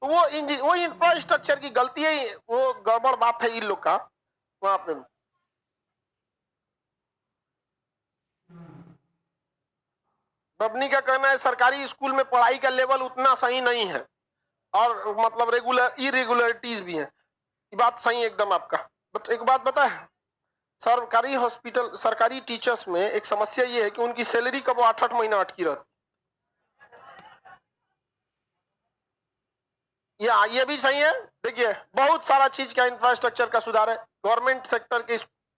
तो वो इंफ्रास्ट्रक्चर की गलती है, वो गड़बड़ बात है इन लोग का वहां पे। बबनी का कहना है सरकारी स्कूल में पढ़ाई का लेवल उतना सही नहीं है, और मतलब इरेगुलरिटीज भी है। ये बात सही एकदम आपका। बट एक बात बता है, सरकारी हॉस्पिटल, सरकारी टीचर्स में एक समस्या ये है कि उनकी सैलरी कब 8-8 महीना अटकी रहती। ये भी सही है। देखिए, बहुत सारा चीज का इंफ्रास्ट्रक्चर का सुधार है गवर्नमेंट सेक्टर के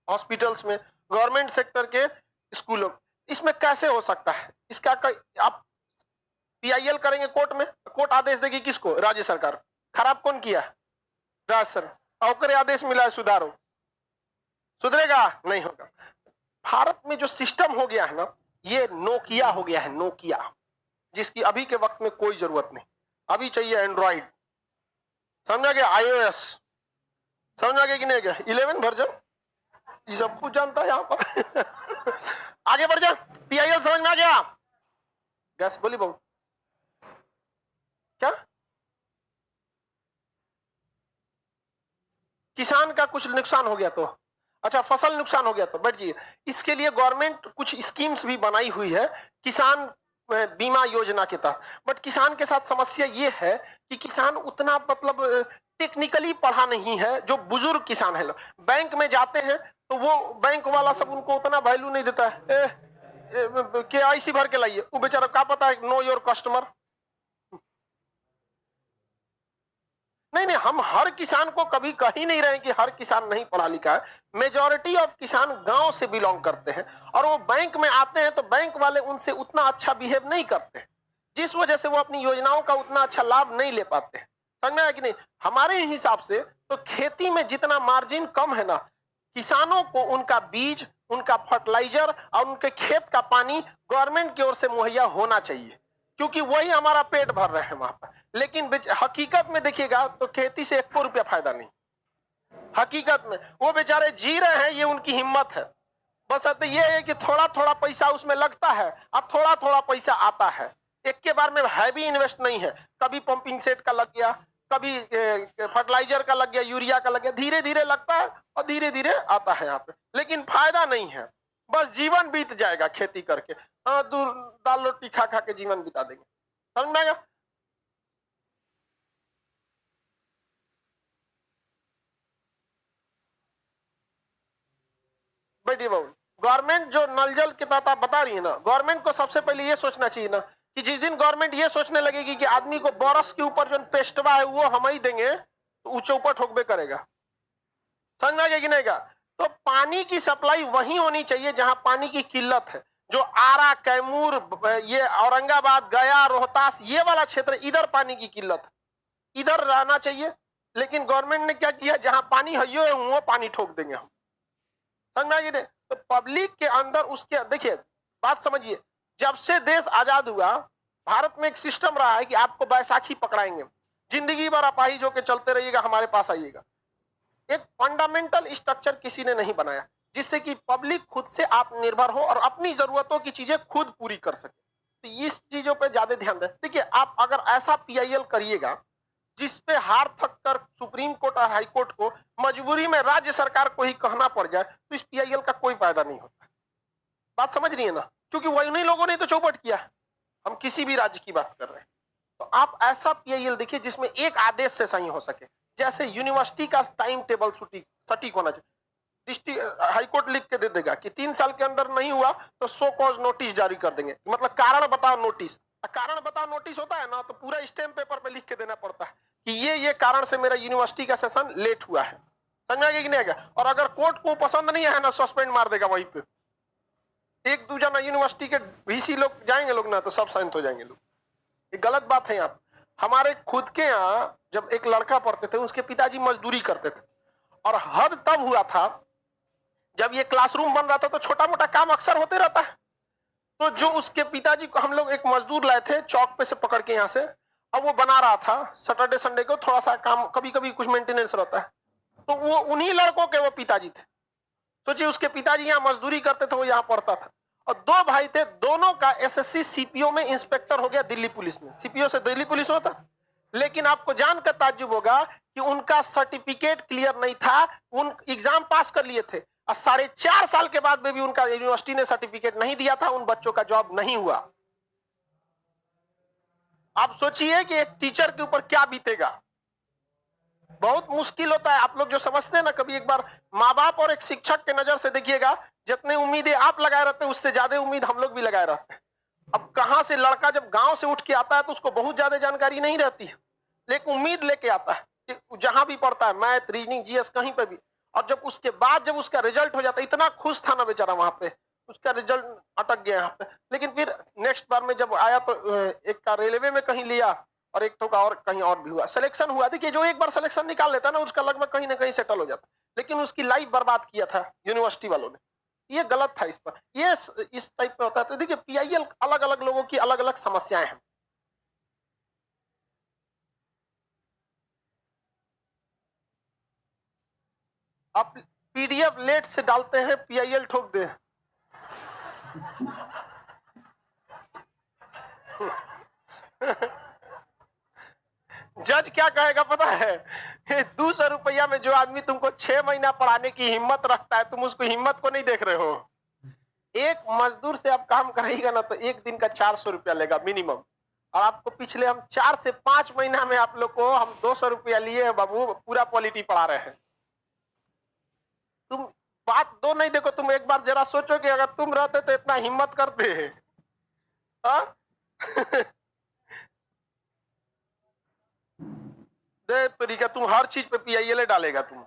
हॉस्पिटल्स में, गवर्नमेंट सेक्टर के स्कूलों, इसमें कैसे हो सकता है? इसका आप पीआईएल करेंगे कोर्ट में, कोर्ट आदेश देगी किसको? राज्य सरकार। खराब कौन किया? राज्य सरकार। और आदेश मिला है सुधारो, सुधरेगा? नहीं होगा। भारत में जो सिस्टम हो गया है ना, ये नोकिया हो गया है, नोकिया, जिसकी अभी के वक्त में कोई जरूरत नहीं। अभी चाहिए एंड्रॉइड, समझा गया? आईओएस, समझा गया कि नहीं गया? 11 वर्जन, ये सब कुछ जानता है यहाँ पर। आगे बढ़ जा, पीआईएल समझ में आ गया? गैस बोली बहु क्या? किसान का कुछ नुकसान हो गया तो, अच्छा फसल नुकसान हो गया तो बैठ जाइए। इसके लिए गवर्नमेंट कुछ स्कीम्स भी बनाई हुई है किसान बीमा योजना के तहत। बट किसान के साथ समस्या ये है कि किसान उतना मतलब टेक्निकली पढ़ा नहीं है। जो बुजुर्ग किसान है, बैंक में जाते हैं तो वो बैंक वाला सब उनको उतना वैल्यू नहीं देता है। केआईसी भर के लाइए, वो बेचारा क्या पता है नो योर कस्टमर। नहीं, हम हर किसान को कभी कह ही नहीं रहे कि हर किसान नहीं पढ़ा लिखा है। मेजॉरिटी ऑफ किसान गांव से बिलोंग करते हैं, और वो बैंक में आते हैं तो बैंक वाले उनसे उतना अच्छा बिहेव नहीं करते, जिस वजह से वो अपनी योजनाओं का उतना अच्छा लाभ नहीं ले पाते हैं। समझ में आया कि नहीं? हमारे हिसाब से तो खेती में जितना मार्जिन कम है ना, किसानों को उनका बीज, उनका फर्टिलाइजर और उनके खेत का पानी गवर्नमेंट की ओर से मुहैया होना चाहिए, क्योंकि वही हमारा पेट भर रहे हैं वहां पर। लेकिन हकीकत में देखिएगा तो खेती से 1 रुपया फायदा नहीं। हकीकत में वो बेचारे जी रहे हैं, ये उनकी हिम्मत है। बस ये है कि थोड़ा थोड़ा पैसा उसमें लगता है और थोड़ा थोड़ा पैसा आता है। एक के बार में हैवी इन्वेस्ट नहीं है। कभी पंपिंग सेट का लग गया, कभी फर्टिलाइजर का लग गया, यूरिया का लग गया, धीरे धीरे लगता है और धीरे धीरे आता है यहाँ पे, लेकिन फायदा नहीं है। बस जीवन बीत जाएगा खेती करके। हाँ, दूर दाल रोटी खा खा के जीवन बिता देंगे। समझ में आएगा? बैठिए बाबू, गवर्नमेंट जो नल जल के बात आप बता रही है ना, गवर्नमेंट को सबसे पहले ये सोचना चाहिए ना कि जिस दिन गवर्नमेंट ये सोचने लगेगी कि आदमी को बरस के ऊपर जो पेस्टवा है वो हम ही देंगे, तो ऊंचे ऊपर ठोकबे करेगा। समझ में आ गया कि नहीं? तो पानी की सप्लाई वहीं होनी चाहिए जहां पानी की किल्लत है। जो आरा, कैमूर, ये औरंगाबाद, गया, रोहतास, ये वाला क्षेत्र, इधर पानी की किल्लत है, इधर रहना चाहिए। लेकिन गवर्नमेंट ने क्या किया, जहां पानी है वो पानी ठोक देंगे हम। समझ में आ गया? तो पब्लिक के अंदर उसके, देखिए बात समझिए, जब से देश आजाद हुआ, भारत में एक सिस्टम रहा है कि आपको बैसाखी पकड़ाएंगे, जिंदगी भर अपाहिज होकर चलते रहिएगा, हमारे पास आइएगा। एक फंडामेंटल स्ट्रक्चर किसी ने नहीं बनाया जिससे कि पब्लिक खुद से आत्मनिर्भर हो और अपनी जरूरतों की चीजें खुद पूरी कर सके। तो इस चीजों पे ज्यादा ध्यान दें। देखिए, आप अगर ऐसा पीआईएल करिएगा जिसपे हार थक कर सुप्रीम कोर्ट और हाई कोर्ट को मजबूरी में राज्य सरकार को ही कहना पड़ जाए, तो इस पीआईएल का कोई फायदा नहीं होता। बात समझ रही है ना? क्योंकि वही उन्हीं लोगों ने तो चौपट किया। हम किसी भी राज्य की बात कर रहे हैं, तो आप ऐसा पीआईएल देखिए जिसमें एक आदेश से सही हो सके। जैसे यूनिवर्सिटी का टाइम टेबल सटीक होना चाहिए। डिस्ट्रिक्ट हाईकोर्ट लिख के दे देगा कि 3 साल के अंदर नहीं हुआ तो सो कॉज नोटिस जारी कर देंगे, मतलब कारण बताओ नोटिस। कारण बताओ नोटिस होता है ना, तो पूरा स्टैम्प पेपर पे लिख के देना पड़ता है कि ये कारण से मेरा यूनिवर्सिटी का सेशन लेट हुआ है। समझ में आ गया कि नहीं आ गया? और अगर कोर्ट को पसंद नहीं है ना, सस्पेंड मार देगा वहीं पे। एक दूजा ना यूनिवर्सिटी के वीसी लोग जाएंगे लोग ना, तो सब शांत हो जाएंगे लोग। ये गलत बात है। यहाँ हमारे खुद के यहाँ जब एक लड़का पढ़ते थे, उसके पिताजी मजदूरी करते थे, और हद तब हुआ था जब ये क्लासरूम बन रहा था, तो छोटा मोटा काम अक्सर होते रहता है। तो जो उसके पिताजी को हम लोग एक मजदूर लाए थे चौक पे से पकड़ के यहाँ से, अब वो बना रहा था सैटरडे संडे को थोड़ा सा काम, कभी कभी कुछ मेंटेनेंस रहता है, तो वो उन्हीं लड़कों के वो पिताजी थे। सोचिए, उसके पिताजी यहाँ मजदूरी करते थे, वो यहाँ पढ़ता था। और 2 भाई थे, दोनों का एसएससी सीपीओ में इंस्पेक्टर हो गया दिल्ली पुलिस में। सीपीओ से दिल्ली पुलिस होता, लेकिन आपको जानकर ताज्जुब होगा कि उनका सर्टिफिकेट क्लियर नहीं था। उन एग्जाम पास कर लिए थे और 4.5 साल के बाद में भी उनका यूनिवर्सिटी ने सर्टिफिकेट नहीं दिया था, उन बच्चों का जॉब नहीं हुआ। आप सोचिए कि एक टीचर के ऊपर क्या बीतेगा। बहुत मुश्किल होता है। आप लोग जो समझते हैं ना, कभी एक बार माँ बाप और एक शिक्षक के नजर से देखिएगा, जितने उम्मीदें आप लगाए रहते हैं उससे ज्यादा उम्मीद हम लोग भी लगाए रहते हैं। अब कहां से लड़का जब गांव से उठ के आता है तो उसको बहुत ज्यादा जानकारी नहीं रहती है, लेकिन उम्मीद लेके आता है कि जहां भी पढ़ता है, मैथ, रीजनिंग, जीएस, कहीं पे भी। और जब उसके बाद जब उसका रिजल्ट हो जाता है, इतना खुश था ना बेचारा, वहां पे उसका रिजल्ट अटक गया यहाँ पे। लेकिन फिर नेक्स्ट बार में जब आया तो एक का रेलवे में कहीं लिया और एक तो का और कहीं और भी हुआ, सिलेक्शन हुआ। देखिए, जो एक बार सिलेक्शन निकाल लेता ना, उसका लगभग कहीं ना कहीं सेटल हो जाता, लेकिन उसकी लाइफ बर्बाद किया था यूनिवर्सिटी वालों ने। ये गलत था। इस पर ये इस टाइप में होता है। तो देखिए, पीआईएल अलग अलग लोगों की अलग अलग समस्याएं हैं। आप पीडीएफ लेट से डालते हैं, पीआईएल ठोक दे। जज क्या कहेगा पता है? 200 रुपया में जो आदमी तुमको 6 महीना पढ़ाने की हिम्मत रखता है, तुम उसको हिम्मत को नहीं देख रहे हो। एक मजदूर से आप काम कराइएगा ना, तो एक दिन का 400 रुपया लेगा मिनिमम। और आपको पिछले हम 4 से 5 महीना में आप लोग को हम 200 रुपया लिए हैं बाबू, पूरा पॉलिटी पढ़ा रहे हैं। तुम बात दो नहीं देखो, तुम एक बार जरा सोचो कि अगर तुम रहते तो इतना हिम्मत करते हैं। दे तरीका, तुम हर चीज पे पीआईएल डालेगा, तुम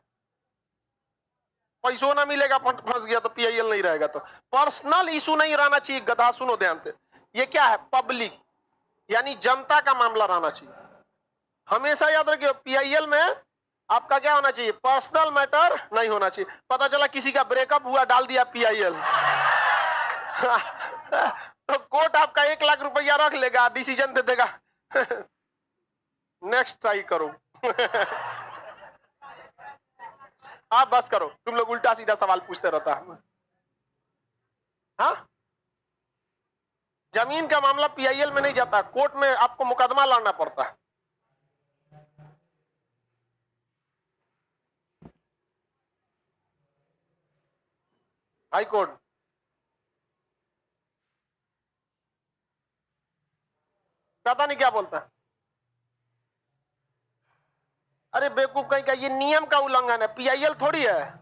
पैसों ना मिलेगा, फंस गया तो पीआईएल नहीं रहेगा। तो पर्सनल इशू नहीं रहना चाहिए गधा, सुनो ध्यान से। ये क्या है? पब्लिक यानी जनता का मामला रहना चाहिए। हमेशा याद रखिए, पीआईएल में आपका क्या होना चाहिए? पर्सनल मैटर नहीं होना चाहिए। पता चला किसी का ब्रेकअप हुआ, डाल दिया पीआईएल। तो कोर्ट आपका 1 लाख रुपया रख लेगा, डिसीजन दे देगा, नेक्स्ट ट्राई करो। हाँ बस करो, तुम लोग उल्टा सीधा सवाल पूछते रहता है। हाँ, जमीन का मामला पीआईएल में नहीं जाता, कोर्ट में आपको मुकदमा लड़ना पड़ता है। हाई कोर्ट पता नहीं क्या बोलता है। अरे बेवकूफ कहीं का, ये नियम का उल्लंघन है, पीआईएल थोड़ी है।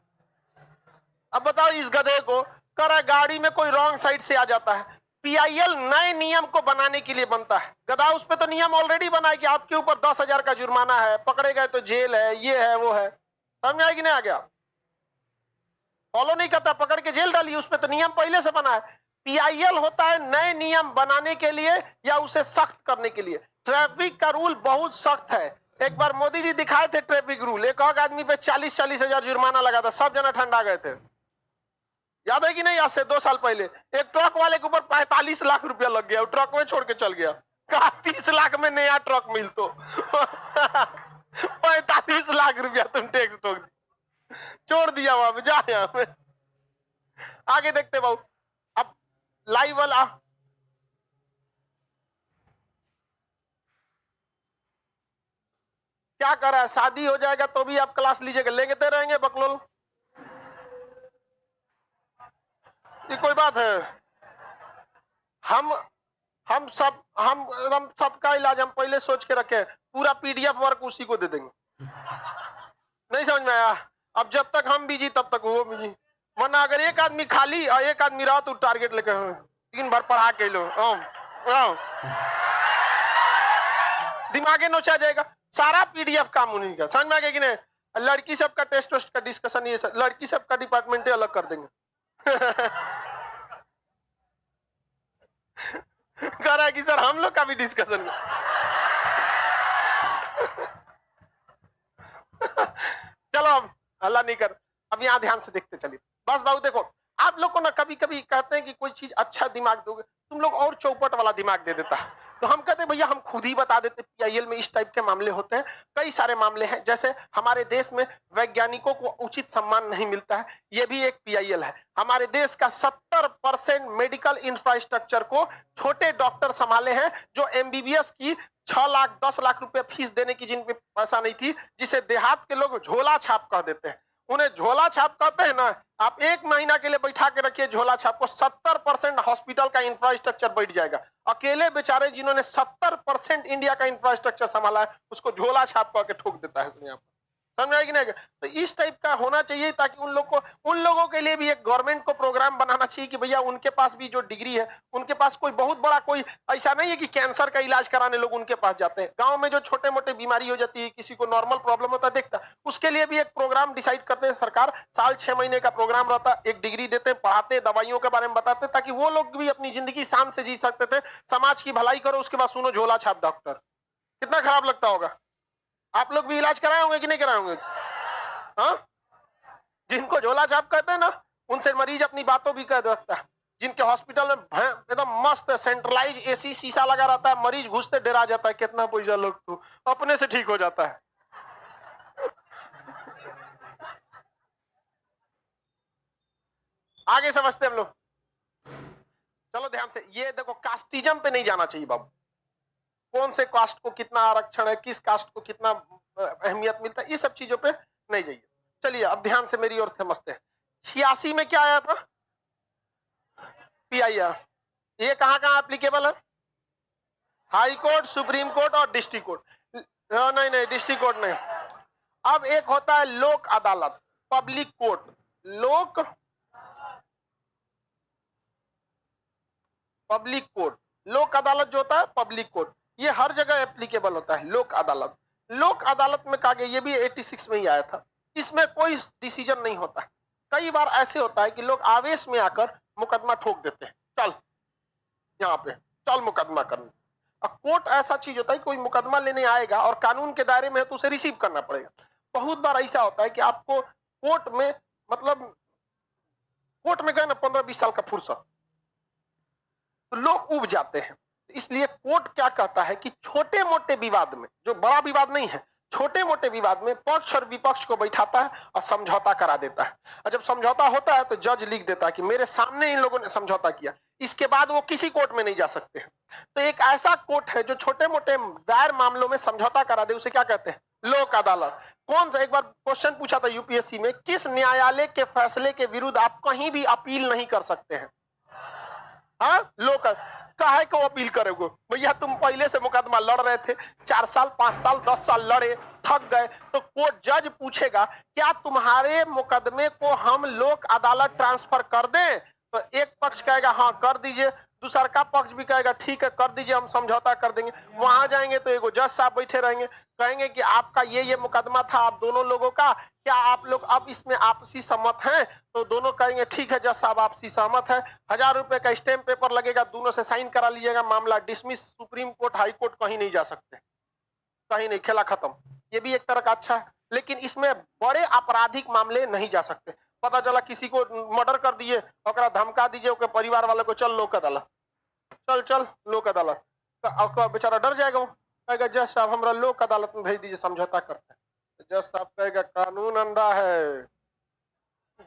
अब बताओ इस गधे को, कर गाड़ी में कोई रॉन्ग साइड से आ जाता है, पीआईएल नए नियम को बनाने के लिए बनता है। गधा उस पर तो नियम ऑलरेडी बना है कि आपके ऊपर 10,000 का जुर्माना है, पकड़े गए तो जेल है, ये है वो है। समझ आएगी नहीं? आ गया? फॉलो नहीं करता, पकड़ के जेल डालिए, उस पर तो नियम पहले से बना है। पीआईएल होता है नए नियम बनाने के लिए या उसे सख्त करने के लिए। ट्रैफिक का रूल बहुत सख्त है। एक बार मोदी जी दिखाए थे ट्रैफिक रूल, एक आदमी पे 40-40 हजार जुर्माना लगा था, सब जना ठंडा गए थे। याद है कि नहीं? आज से 2 साल पहले एक ट्रक वाले के ऊपर 45 लाख रुपया लग गया, ट्रक में छोड़ के चल गया। कहा 30 लाख में नया ट्रक मिल तो 45 लाख रुपया तुम टैक्स ठोक दी, छोड़ दिया वहां पे, जा यहाँ पे। आगे देखते बाबू, अब लाइव वाला क्या कर रहा है, शादी हो जाएगा तो भी आप क्लास लीजिएगा, लेते रहेंगे बकलोल। ये कोई बात है? हम सबका इलाज हम पहले सोच के रखे, पूरा पीडीएफ वर्क उसी को दे देंगे। नहीं समझ में आया? अब जब तक हम बिजी तब तक वो बिजी, वरना अगर एक आदमी खाली और एक आदमी रहा तो टारगेट लेके दिन भर पढ़ा के लो, दिमागे नोचा जाएगा। सारा पीडीएफ काम उन्हीं का। समझ में आ गया कि नहीं? लड़की सबका टेस्ट वेस्ट का डिस्कशन, ये लड़की सबका डिपार्टमेंट अलग कर देंगे। कह रहा है कि सर हम लोग का भी डिस्कशन। चलो अब अल्लाह नहीं कर, अब यहाँ ध्यान से देखते चलिए। बस बाबू देखो, आप लोग को ना कभी कभी कहते हैं कि कोई चीज अच्छा दिमाग दोगे, तुम लोग और चौपट वाला दिमाग दे देता है। तो हम कहते हैं भैया हम खुद ही बता देते, पीआईएल में इस टाइप के मामले होते हैं। कई सारे मामले हैं, जैसे हमारे देश में वैज्ञानिकों को उचित सम्मान नहीं मिलता है, ये भी एक पीआईएल है। हमारे देश का 70% मेडिकल इंफ्रास्ट्रक्चर को छोटे डॉक्टर संभाले हैं, जो एमबीबीएस की 6 लाख 10 लाख रुपए फीस देने की जिन पे पैसा नहीं थी, जिसे देहात के लोग झोला छाप कह देते हैं। उन्हें झोला छाप कहते हैं ना। आप 1 महीना के लिए बैठा के रखिए झोला छाप को, 70% हॉस्पिटल का इंफ्रास्ट्रक्चर बैठ जाएगा। अकेले बेचारे जिन्होंने 70% इंडिया का इंफ्रास्ट्रक्चर संभाला है, उसको झोला छाप करके ठोक देता है दुनिया पर। समझ आएगी नहीं? तो इस टाइप का होना चाहिए, ताकि उन लोगों के लिए भी एक गवर्नमेंट को प्रोग्राम बनाना चाहिए कि भैया उनके पास भी जो डिग्री है, उनके पास कोई बहुत बड़ा, कोई ऐसा नहीं है कि कैंसर का इलाज कराने लोग उनके पास जाते हैं। गांव में जो छोटे मोटे बीमारी हो जाती है, किसी को नॉर्मल प्रॉब्लम होता है, देखता, उसके लिए भी एक प्रोग्राम डिसाइड करते हैं सरकार। साल 6 महीने का प्रोग्राम रहता है, एक डिग्री देते हैं, पढ़ाते हैं, दवाइयों के बारे में बताते हैं, ताकि वो लोग भी अपनी जिंदगी शान से जी सकते थे। समाज की भलाई करो, उसके बाद सुनो झोला छाप डॉक्टर, कितना खराब लगता होगा। आप लोग भी इलाज कराए होंगे कि नहीं कराए होंगे? हाँ, जिनको झोला छाप कहते हैं ना, उनसे मरीज अपनी बातों भी कह सकता है। जिनके हॉस्पिटल में एकदम मस्त सेंट्रलाइज एसी शीशा लगा रहता है, मरीज घुसते डरा जाता है, कितना पैसा लग तो अपने से ठीक हो जाता है। आगे समझते हम लोग, चलो ध्यान से। ये देखो, कास्टिज्म पे नहीं जाना चाहिए बाबू, कौन से कास्ट को कितना आरक्षण है, किस कास्ट को कितना अहमियत मिलता है, ये सब चीजों पे नहीं जाइए। चलिए अब ध्यान से मेरी ओर समझते हैं। 86 में क्या आया था? पीआईएल। ये कहां कहां एप्लीकेबल है? हाई कोर्ट, सुप्रीम कोर्ट और डिस्ट्रिक्ट कोर्ट। नहीं, डिस्ट्रिक्ट कोर्ट नहीं। अब एक होता है लोक अदालत, पब्लिक कोर्ट। पब्लिक कोर्ट, लोक अदालत जो होता है पब्लिक कोर्ट, ये हर जगह एप्लीकेबल होता है। लोक अदालत में कहा गया, ये भी 86 में ही आया था। इसमें कोई डिसीजन नहीं होता है। कई बार ऐसे होता है कि लोग आवेश में आकर मुकदमा ठोक देते हैं, चल यहाँ पे चल मुकदमा करने। अब कोर्ट ऐसा चीज होता है, कोई मुकदमा लेने आएगा और कानून के दायरे में है तो उसे रिसीव करना पड़ेगा। बहुत बार ऐसा होता है कि आपको कोर्ट में गए ना 15-20 साल का फुर्सत, तो लोग उब जाते हैं। इसलिए कोर्ट क्या कहता है कि छोटे मोटे विवाद में, जो बड़ा विवाद नहीं है, छोटे मोटे विवाद में पक्ष और विपक्ष को बैठाता है और समझौता करा देता है। और जब समझौता होता है तो जज लिख देता है कि मेरे सामने इन लोगों ने समझौता किया, इसके बाद वो किसी कोर्ट में नहीं जा सकते हैं। तो एक ऐसा कोर्ट है जो छोटे मोटे दायर मामलों में समझौता करा दे, उसे क्या कहते हैं? लोक अदालत। कौन सा, एक बार क्वेश्चन पूछा था यूपीएससी में, किस न्यायालय के फैसले के विरुद्ध आप कहीं भी अपील नहीं कर सकते हैं? हाँ, लोक। काहे को अपील करोगे भैया? तुम पहले से मुकदमा लड़ रहे थे, 4 साल 5 साल 10 साल लड़े, थक गए, तो कोर्ट जज पूछेगा क्या तुम्हारे मुकदमे को हम लोक अदालत ट्रांसफर कर दें? तो एक पक्ष कहेगा हाँ कर दीजिए, दूसरा का पक्ष भी कहेगा ठीक है कर दीजिए, हम समझौता कर देंगे। वहां जाएंगे तो एगो जज साहब बैठे रहेंगे, कहेंगे कि आपका ये मुकदमा था आप दोनों लोगों का, क्या आप लोग अब इसमें आपसी सहमत हैं? तो दोनों कहेंगे ठीक है जज साहब आपसी सहमत है, 1000 रुपए का स्टैम्प पेपर लगेगा, दोनों से साइन करा लीजिएगा, मामला dismiss, supreme court high court कहीं नहीं जा सकते, कहीं नहीं, खेला खत्म। ये भी एक तरह का अच्छा है, लेकिन इसमें बड़े आपराधिक मामले नहीं जा सकते। पता चला किसी को मर्डर कर दिए, और धमका दीजिए ओके परिवार वाले को, चल लोक अदालत, चल चल लोक अदालत, तो बेचारा डर जाएगा, वो कहेगा जज साहब हमरा लोक अदालत में भेज दीजिए, समझौता करते हैं। जज साहब कहेगा कानून अंधा है,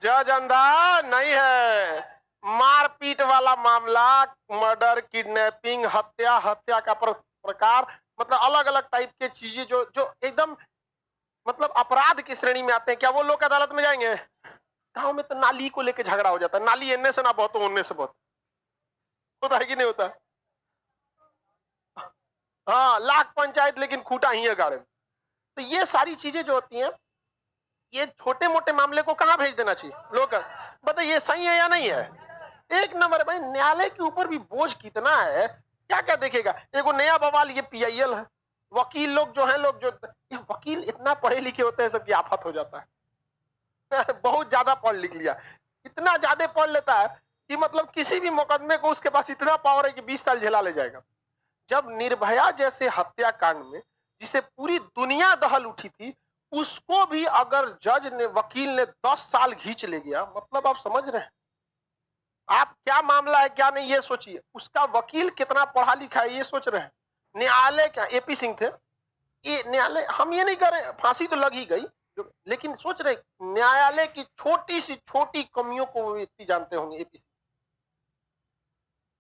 जज अंधा नहीं है। मारपीट वाला मामला, मर्डर, किडनैपिंग, हत्या, हत्या का प्रकार, मतलब अलग अलग टाइप के चीजें जो जो एकदम मतलब अपराध की श्रेणी में आते हैं, क्या वो लोक अदालत में जाएंगे? गांव में तो नाली को लेके झगड़ा हो जाता है, नाली इनने से ना बहुत उनने से बहुत होता है कि नहीं होता? हाँ, लाख पंचायत लेकिन खूटा ही है गाड़े। तो ये सारी चीजें जो होती हैं, ये छोटे मोटे मामले को कहां भेज देना चाहिए लोग? बताइए ये सही है या नहीं है? एक नंबर भाई, न्यायालय के ऊपर भी बोझ कितना है, क्या क्या देखेगा। एगो नया बवाल ये पीआईएल है, वकील लोग जो है, लोग जो ये वकील इतना पढ़े लिखे होते हैं सबकी आफत हो जाता है। बहुत ज्यादा पढ़ लिख लिया, इतना ज्यादा पढ़ लेता है कि मतलब किसी भी मुकदमे को उसके पास इतना पावर है कि 20 साल झेला ले जाएगा। जब निर्भया जैसे हत्याकांड में जिसे पूरी दुनिया दहल उठी थी, उसको भी अगर जज ने, वकील ने 10 साल खींच ले गया, मतलब आप समझ रहे हैं आप क्या मामला है क्या नहीं, ये सोचिए। उसका वकील कितना पढ़ा लिखा है ये सोच रहे हैं। न्यायालय क्या, एपी सिंह थे, ये न्यायालय, हम ये नहीं कर रहे, फांसी तो लग ही गई, लेकिन सोच रहे न्यायालय की छोटी सी छोटी कमियों को व्यक्ति जानते होंगे। एपी सिंह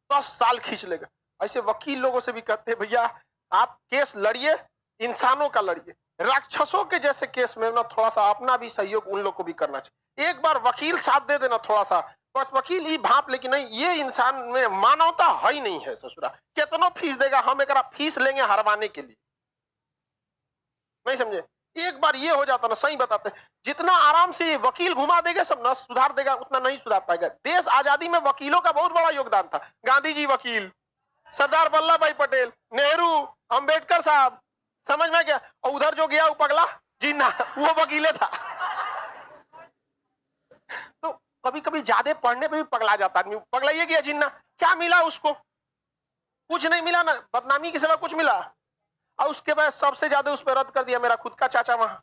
10 साल खींच लेगा। ऐसे वकील लोगों से भी कहते हैं भैया आप केस लड़िए, इंसानों का लड़िए, राक्षसों के जैसे केस में ना थोड़ा सा अपना भी सहयोग उन लोग को भी करना चाहिए। एक बार वकील साथ दे देना थोड़ा सा, बस वकील ही भाप, लेकिन नहीं, ये इंसान में मानवता है ही नहीं है। ससुरा कितना फीस देगा, हम एक फीस लेंगे हरवाने के लिए, नहीं समझे? एक बार ये हो जाता ना, सही बताते, जितना आराम से वकील घुमा देगा सब ना सुधार देगा, उतना नहीं सुधार पाएगा। देश आजादी में वकीलों का बहुत बड़ा योगदान था। गांधी जी वकील, सरदार वल्लभ भाई पटेल, नेहरू, अंबेडकर साहब, समझ में क्या? और उधर जो गया वो पगला जिन्ना, वो वकीले था। तो कभी कभी ज्यादा पढ़ने पे भी पगला जाता आदमी, पगलाइए गया जिन्ना, क्या मिला उसको? कुछ नहीं मिला ना, बदनामी के सिवा कुछ मिला। और उसके बाद सबसे ज्यादा उस पर रद्द कर दिया मेरा खुद का चाचा वहां,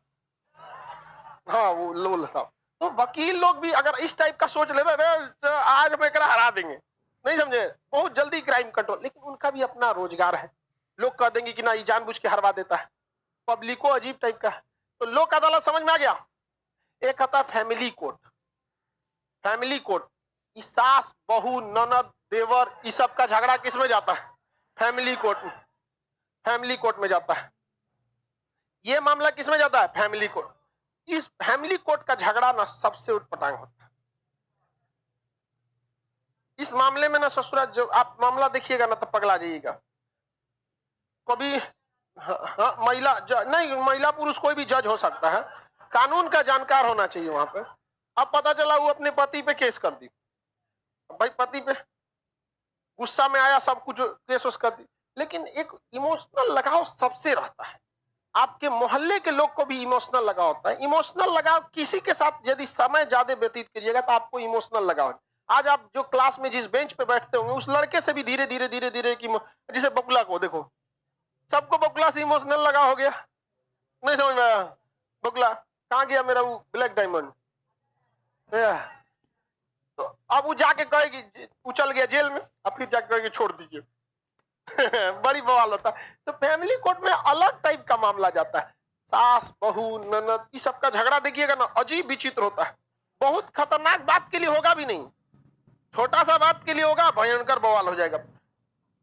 हाँ वो लोल साहब। तो वकील लोग भी अगर इस टाइप का सोच ले, तो आज हम एकरा हरा देंगे, नहीं समझे? बहुत जल्दी क्राइम कंट्रोल, लेकिन उनका भी अपना रोजगार है। लोग कह देंगे कि ना ये जानबूझ के हरवा देता है, पब्लिक को अजीब टाइप का है। तो लोक अदालत समझ में आ गया। एक आता फैमिली कोर्ट। फैमिली कोर्ट, सास बहू ननद देवर, इस सब का झगड़ा किस में जाता है? फैमिली कोर्ट में। फैमिली कोर्ट में जाता है ये मामला, किस में जाता है? Family court. इस फैमिली कोर्ट का झगड़ा ना सबसे उटपटांग होता है। इस मामले में ना ससुरा, जो आप मामला देखिएगा ना तो पगला जाइएगा। कभी हाँ, महिला नहीं, महिला पुरुष कोई भी जज हो सकता है, कानून का जानकार होना चाहिए वहां पे। अब पता चला वो अपने पति पे केस कर दी, भाई पति पे गुस्सा में आया, सब कुछ केस उस कर दी, लेकिन एक इमोशनल लगाव सबसे रहता है। आपके मोहल्ले के लोग को भी इमोशनल लगाव होता है। इमोशनल लगाव किसी के साथ यदि समय ज्यादा व्यतीत करिएगा तो आपको इमोशनल लगाव। आज आप जो क्लास में जिस बेंच पे बैठते होंगे उस लड़के से भी धीरे धीरे धीरे धीरे की, जैसे बबुला को देखो, सबको बबुला से इमोशनल लगा हो गया, नहीं समझ में आया? बबुला कहाँ गया मेरा वो ब्लैक डायमंड? तो अब वो जाके कहेगी उछल गया जेल में, अब फिर जाके कहेगी छोड़ दीजिए। बड़ी बवाल होता है। तो फैमिली कोर्ट में अलग टाइप का मामला जाता है। सास बहू ननद, इस सब का झगड़ा देखिएगा ना, अजीब विचित्र होता है। बहुत खतरनाक बात के लिए होगा भी नहीं, छोटा सा बात के लिए होगा, भयंकर बवाल हो जाएगा।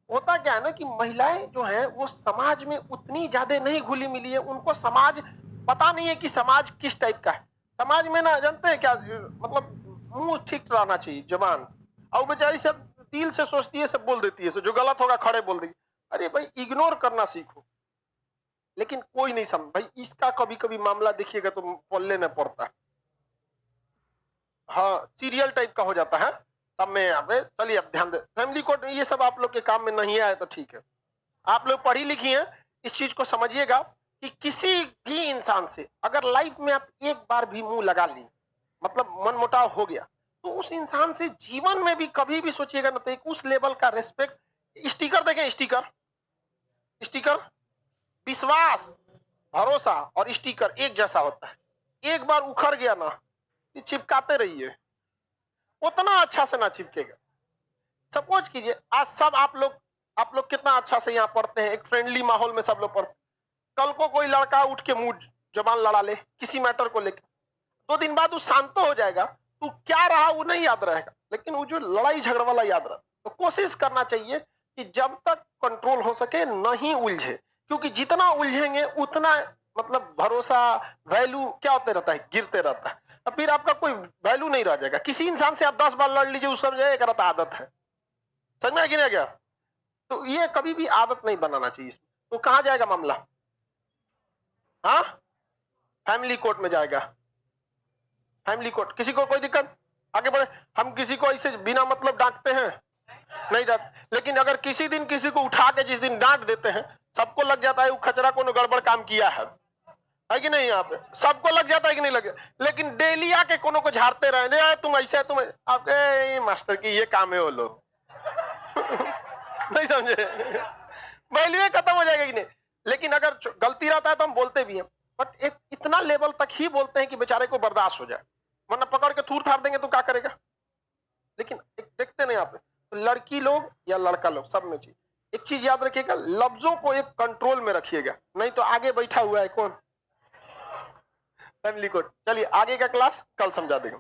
होता क्या है ना कि महिलाएं जो है वो समाज में उतनी ज्यादा नहीं घुली मिली है, उनको समाज पता नहीं है कि समाज किस टाइप का है। समाज में ना जानते हैं क्या, मतलब मुंह ठीक रहना चाहिए जबान, और बेचारी सब दिल से सोचती है सब बोल देती है, जो गलत होगा खड़े बोल देगी। अरे भाई इग्नोर करना सीखो। लेकिन कोई नहीं समझ भाई, इसका कभी कभी मामला देखिएगा तो पल्ले न पड़ता है। हाँ सीरियल टाइप का हो जाता है सब में। यहाँ पे चलिए अब ध्यान दे, फैमिली कोर्ट ये सब आप लोग के काम में नहीं आया तो ठीक है, आप लोग पढ़ी लिखी हैं, इस चीज को समझिएगा कि किसी भी इंसान से अगर लाइफ में आप एक बार भी मुंह लगा ली, मतलब मनमुटाव हो गया, तो उस इंसान से जीवन में भी कभी भी सोचिएगा ना तो एक उस लेवल का रेस्पेक्ट, स्टिकर देखें, स्टिकर स्टिकर, विश्वास, भरोसा और स्टिकर एक जैसा होता है। एक बार उखड़ गया ना, चिपकाते रहिए, उतना अच्छा से ना चिपकेगा। सपोज कीजिए आज सब आप लोग कितना अच्छा से यहाँ पढ़ते हैं, एक फ्रेंडली माहौल में सब लोग पढ़ते, कल को कोई लड़का उठ के मुंह जबान लड़ा ले किसी मैटर को लेकर, 2 दिन बाद वो शांत हो जाएगा, तो क्या रहा वो नहीं याद रहेगा, लेकिन वो जो लड़ाई झगड़ा वाला याद रहा। तो कोशिश करना चाहिए कि जब तक कंट्रोल हो सके नहीं उलझे, क्योंकि जितना उलझेंगे उतना मतलब भरोसा, वैल्यू क्या होते रहता है, गिरते रहता है। तो फिर आपका कोई वैल्यू नहीं रह जाएगा। किसी इंसान से आप 10 बार लड़ लीजिए, उसका एक आदत है, समझ में आ गया क्या? तो ये कभी भी आदत नहीं बनाना चाहिए। तो कहां जाएगा मामला? हाँ फैमिली कोर्ट में जाएगा। फैमिली कोर्ट, किसी को कोई दिक्कत? आगे बढ़े। हम किसी को ऐसे बिना मतलब डांटते हैं नहीं डांट, लेकिन अगर किसी दिन किसी को उठा के जिस दिन डांट देते हैं, सबको लग जाता है वो खचरा को गड़बड़ काम किया है कि नहीं? यहाँ पे सबको लग जाता है कि नहीं लगे? लेकिन डेली आके कोनो को झाड़ते रहे, तुम ऐसे तुम आपके मास्टर की ये काम है वो लोग नहीं समझे? वैल्यू खत्म हो जाएगा कि नहीं? लेकिन अगर गलती रहता है तो हम बोलते भी हैं, बट एक इतना लेवल तक ही बोलते हैं कि बेचारे को बर्दाश्त हो जाए, वरना पकड़ के थूर थार देंगे तो क्या करेगा? लेकिन एक देखते नहीं आप, तो लड़की लोग या लड़का लोग सब में चीज एक चीज याद रखिएगा, लफ्जों को एक कंट्रोल में रखिएगा, नहीं तो आगे बैठा हुआ है कौन? Family court. चलिए आगे का क्लास कल समझा देगा।